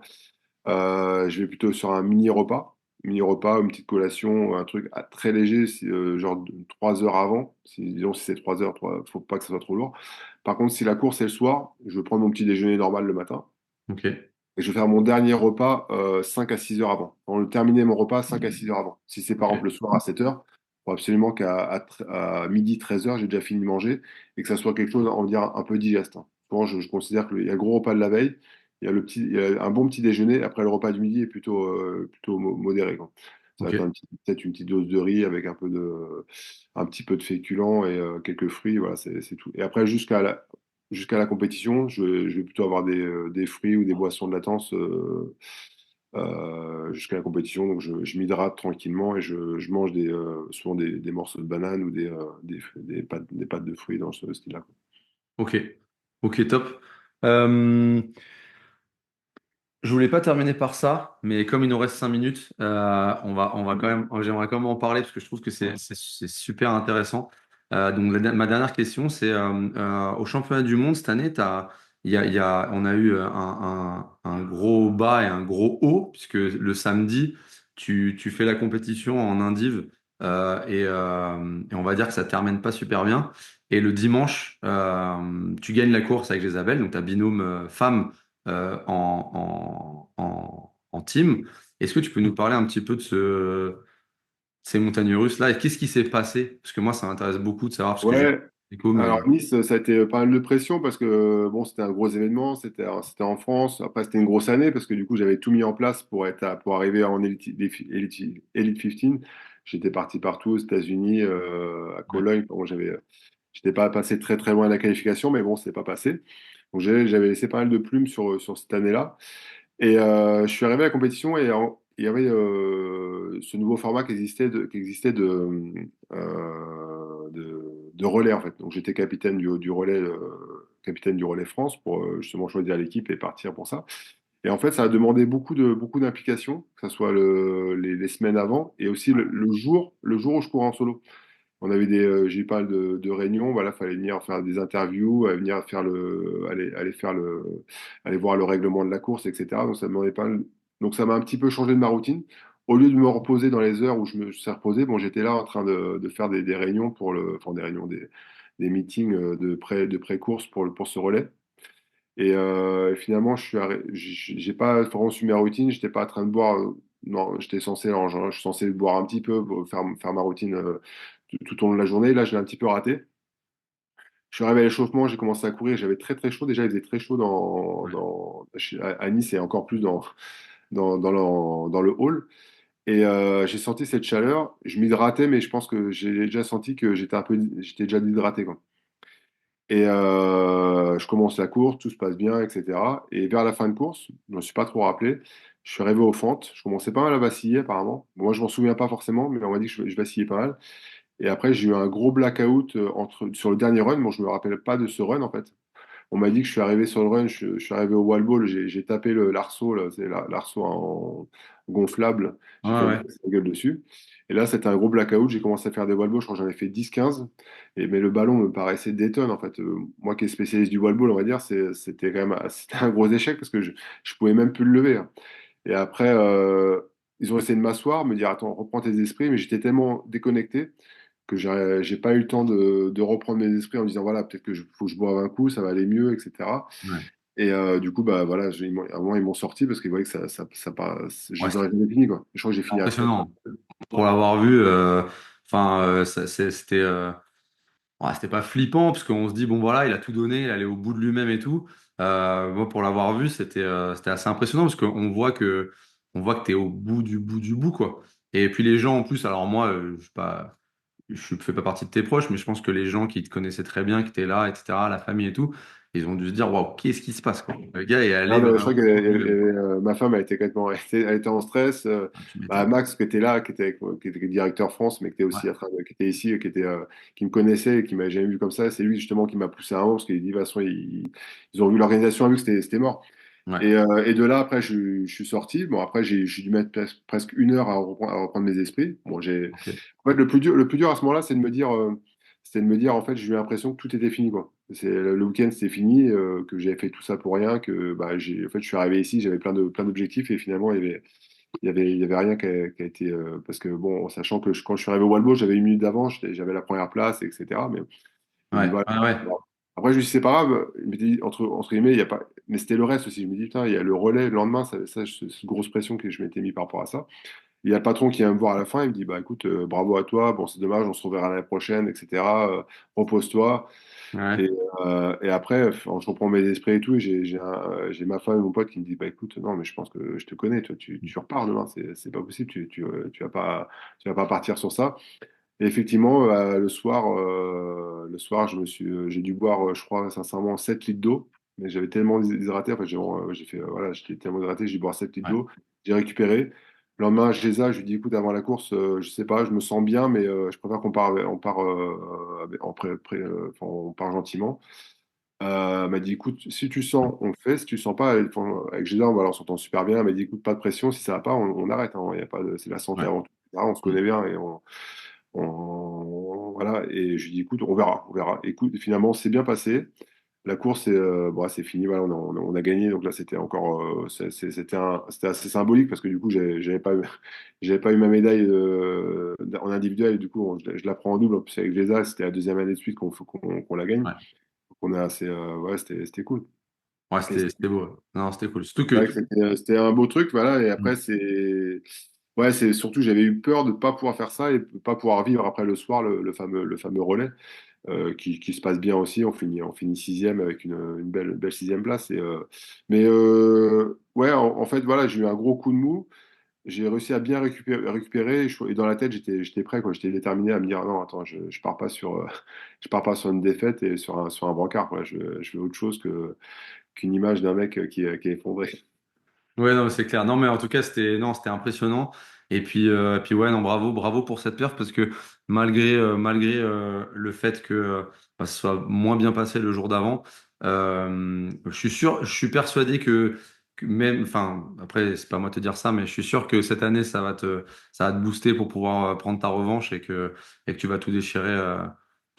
Je vais plutôt sur un mini repas. Mini repas, une petite collation, un truc très léger, 3 heures avant. Disons, si c'est 3 heures, faut pas que ça soit trop lourd. Par contre, si la course est le soir, je vais prendre mon petit déjeuner normal le matin. Ok. Et je vais faire mon dernier repas 5 à 6 heures avant. On va terminer mon repas 5 à 6 heures avant. Si c'est par Ok. exemple le soir à 7 heures, il faut absolument qu'à midi 13 heures, j'ai déjà fini de manger et que ça soit quelque chose, on va dire, un peu digeste, hein. Souvent, je considère qu'il y a le gros repas de la veille, il y a un bon petit déjeuner. Après, le repas du midi est plutôt modéré, quoi. Ça va Ok. être peut-être une petite dose de riz avec un petit peu de féculents et quelques fruits. Voilà, c'est tout. Et après, jusqu'à la compétition, je vais plutôt avoir des fruits ou des boissons de latence jusqu'à la compétition. Donc, je m'hydrate tranquillement et je mange souvent des morceaux de banane ou des pâtes de fruits dans ce style-là, quoi. Ok. Ok, top. Euh, Je voulais pas terminer par ça, mais comme il nous reste 5 minutes, on va quand même, j'aimerais quand même en parler parce que je trouve que c'est super intéressant. Donc ma dernière question, c'est au championnat du monde cette année, on a eu un gros bas et un gros haut puisque le samedi, tu fais la compétition en indiv et on va dire que ça termine pas super bien. Et le dimanche, tu gagnes la course avec Isabelle, donc ta binôme femme en team. Est-ce que tu peux nous parler un petit peu de ces montagnes russes-là et qu'est-ce qui s'est passé? Parce que moi, ça m'intéresse beaucoup de savoir, parce que j'ai Ouais, écho, alors mais Nice, ça a été pas mal de pression parce que bon, c'était un gros événement, c'était en France. Après, c'était une grosse année parce que du coup, j'avais tout mis en place pour arriver en Elite 15. J'étais parti partout aux États-Unis, à ouais, Cologne. Bon, j'étais pas passé très très loin de la qualification, mais bon, c'est pas passé. Donc j'avais laissé pas mal de plumes sur cette année-là. Et je suis arrivé à la compétition et il y avait ce nouveau format qui existait de relais en fait. Donc j'étais capitaine du relais France pour justement choisir l'équipe et partir pour ça. Et en fait, ça a demandé beaucoup d'implication, que ce soit les semaines avant et aussi le jour où je courais en solo. J'ai eu pas mal de réunions. Voilà, fallait venir faire des interviews, venir faire aller voir le règlement de la course, etc. Donc ça demandait pas. Donc ça m'a un petit peu changé de ma routine. Au lieu de me reposer dans les heures où je me suis reposé, bon, j'étais là en train de faire des réunions enfin des réunions, des meetings de pré-course pour ce relais. Et finalement, j'ai pas vraiment suivi ma routine. J'étais pas en train de boire. Non, j'étais censé, alors, je suis censé boire un petit peu, pour faire ma routine tout au long de la journée. Là, je l'ai un petit peu raté. Je suis arrivé à l'échauffement, j'ai commencé à courir. J'avais très très chaud. Déjà, il faisait très chaud Ouais. à Nice et encore plus dans le hall. Et j'ai senti cette chaleur. Je m'hydratais, mais je pense que j'ai déjà senti que j'étais déjà déshydraté, quoi. Et je commence la course, tout se passe bien, etc. Et vers la fin de course, je ne me suis pas trop rappelé, je suis arrivé aux fentes. Je commençais pas mal à vaciller apparemment. Moi, je m'en souviens pas forcément, mais on m'a dit que je vacillais pas mal. Et après, j'ai eu un gros blackout sur le dernier run. Bon, je me rappelle pas de ce run en fait. On m'a dit que je suis arrivé sur le run, je suis arrivé au wall ball, j'ai tapé l'arceau, là, c'est l'arceau en gonflable, Ouais, j'ai fait ouais. une gueule dessus. Et là, c'était un gros blackout, j'ai commencé à faire des wall balls, je crois que j'en ai fait 10-15, mais le ballon me paraissait détonne en fait. Moi qui est spécialiste du wall ball, on va dire, c'était quand même c'était un gros échec parce que je pouvais même plus le lever, hein. Et après, ils ont essayé de m'asseoir, me dire, attends, reprends tes esprits, mais j'étais tellement déconnecté que j'ai pas eu le temps de reprendre mes esprits en me disant, voilà, peut-être faut que je boive un coup, ça va aller mieux, etc. Ouais. Et du coup, bah voilà, à un moment, ils m'ont sorti parce qu'ils voyaient que je Ouais, les c'était aurais jamais fini, quoi. Je crois que j'ai fini à 13. impressionnant. Pour l'avoir vu, enfin, c'était ouais, c'était pas flippant parce qu'on se dit, bon voilà, il a tout donné, il allait au bout de lui-même et tout. Moi, pour l'avoir vu, c'était assez impressionnant parce on voit que tu es au bout du bout, quoi. Et puis les gens en plus, alors moi, je fais pas partie de tes proches, mais je pense que les gens qui te connaissaient très bien, qui étaient là, etc., la famille et tout, ils ont dû se dire, waouh, qu'est-ce qui se passe, quoi. Le gars est Non, allé mais je crois vraiment que au bout de lui-même, quoi. ma femme a été complètement, elle était en stress. Ah, tu Bah, m'étonnes. Max, qui était là, qui était directeur France, mais qui était Ouais, aussi qui était ici, qui me connaissait et qui m'a jamais vu comme ça, c'est lui justement qui m'a poussé à un moment parce qu'il dit, de toute façon, ils ont vu l'organisation, a vu que c'était mort. ouais, Et de là, après, je suis sorti. Bon, après, j'ai dû mettre presque une heure à reprendre mes esprits. Bon, ok. en fait, le plus dur à ce moment-là, c'était de me dire, en fait, j'ai eu l'impression que tout était fini, quoi. Le week-end, c'était fini, que j'avais fait tout ça pour rien, que, bah, en fait, je suis arrivé ici, j'avais plein d'objectifs et finalement, il y avait rien qui a été, parce que, bon, en sachant que quand je suis arrivé au Walbo, j'avais une minute d'avance, j'avais la première place, etc. Mais je me dis, Ouais, voilà. ouais, ouais. Bon. Après, je me dis, c'est pas grave. Je me dis, entre guillemets, il y a pas. Mais c'était le reste aussi. Je me dis, putain, il y a le relais le lendemain, cette grosse pression que je m'étais mis par rapport à ça. Il y a le patron qui vient me voir à la fin, il me dit, bah écoute, bravo à toi, bon, c'est dommage, on se reverra l'année prochaine, etc. Repose-toi. Ouais. Et, et après, je reprends mes esprits et tout, et j'ai ma femme et mon pote qui me dit, bah écoute, non, mais je pense que je te connais, toi, tu repars demain, c'est pas possible, tu vas pas partir sur ça. Et effectivement, le soir, j'ai dû boire, je crois, sincèrement, 7 litres d'eau. Mais j'avais tellement déshydraté, en fait, j'ai fait, voilà, j'étais tellement hydraté, j'ai dû boire 7 litres Ouais. d'eau. J'ai récupéré. Le lendemain, je lui dis, écoute, avant la course, je sais pas, je me sens bien, mais je préfère enfin, on part gentiment. Elle m'a dit, écoute, si tu sens, on le fait. Si tu sens pas, enfin, avec Géza, voilà, on s'entend super bien. Elle m'a dit, écoute, pas de pression. Si ça va pas, on arrête, hein. Il y a pas c'est la santé Ouais. avant tout. Là, on se connaît bien et voilà. Et je lui dis, écoute, on verra. Écoute, finalement, c'est bien passé. La course, bon, c'est fini. Voilà, on a gagné. Donc là, c'était encore, c'était assez symbolique parce que du coup, j'avais pas eu ma médaille en individuel. Et du coup, je la prends en double. En plus, avec Géza, c'était la deuxième année de suite qu'on la gagne. Ouais. Donc, on a assez, ouais, c'était cool. Ouais, Et c'était beau. Non, c'était cool. Surtout c'est vrai que. que c'était un beau truc, voilà. Et après, Mm. ouais, c'est surtout, j'avais eu peur de ne pas pouvoir faire ça et de pas pouvoir vivre après le soir le fameux relais qui se passe bien aussi. On finit sixième avec une belle sixième place. Mais ouais, en fait, voilà, j'ai eu un gros coup de mou. J'ai réussi à bien récupérer et dans la tête, j'étais prêt, quoi. J'étais déterminé à me dire, non, attends, je pars pas je pars pas sur une défaite et sur un brancard, quoi. Je fais autre chose qu'une image d'un mec qui est effondré. Ouais, non, c'est clair. Non, mais en tout cas, c'était impressionnant. Et puis ouais, non, bravo pour cette perf parce que malgré le fait que bah, ce soit moins bien passé le jour d'avant, je suis persuadé que même, enfin, après, c'est pas à moi de te dire ça, mais je suis sûr que cette année, ça va te booster pour pouvoir prendre ta revanche et que tu vas tout déchirer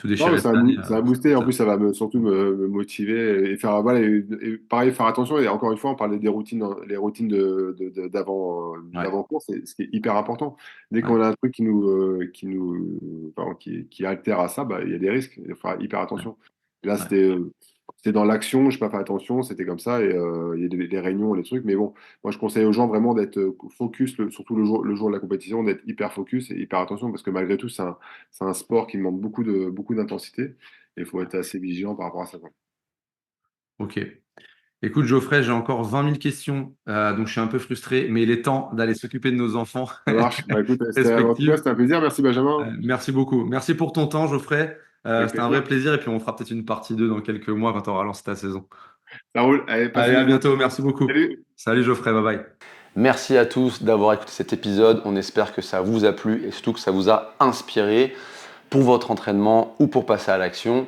tout Non, mais déchirer cette année. ça va booster. En plus, ça va surtout me motiver et faire, voilà, et pareil, faire attention. Et encore une fois, on parlait des routines, les routines Ouais, d'avant-course, ce qui est hyper important. Dès ouais, qu'on a un truc qui altère à ça, bah, il y a des risques. Il faut faire hyper ouais, attention. Et là, ouais, c'était dans l'action, je n'ai pas fait attention, c'était comme ça. Et il y a des réunions, les trucs. Mais bon, moi, je conseille aux gens vraiment d'être focus, surtout le jour de la compétition, d'être hyper focus et hyper attention parce que malgré tout, c'est un sport qui demande beaucoup d'intensité et il faut être assez vigilant par rapport à ça, quoi. ok. Écoute, Geoffrey, j'ai encore 20 000 questions, donc je suis un peu frustré, mais il est temps d'aller s'occuper de nos enfants Ça marche. Bah, écoute, en tout cas, respectifs. c'était un plaisir. Merci, Benjamin. Merci beaucoup. Merci pour ton temps, Geoffrey. Avec C'était un vrai plaisir. plaisir, et puis on fera peut-être une partie 2 dans quelques mois quand on aura lancé ta saison. Ça roule. Allez, passez Allez, à une bonne bientôt. journée. Merci beaucoup. Salut. Salut, Geoffrey. Bye bye. Merci à tous d'avoir écouté cet épisode. On espère que ça vous a plu et surtout que ça vous a inspiré pour votre entraînement ou pour passer à l'action.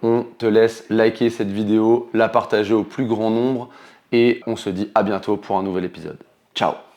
On te laisse liker cette vidéo, la partager au plus grand nombre et on se dit à bientôt pour un nouvel épisode. Ciao!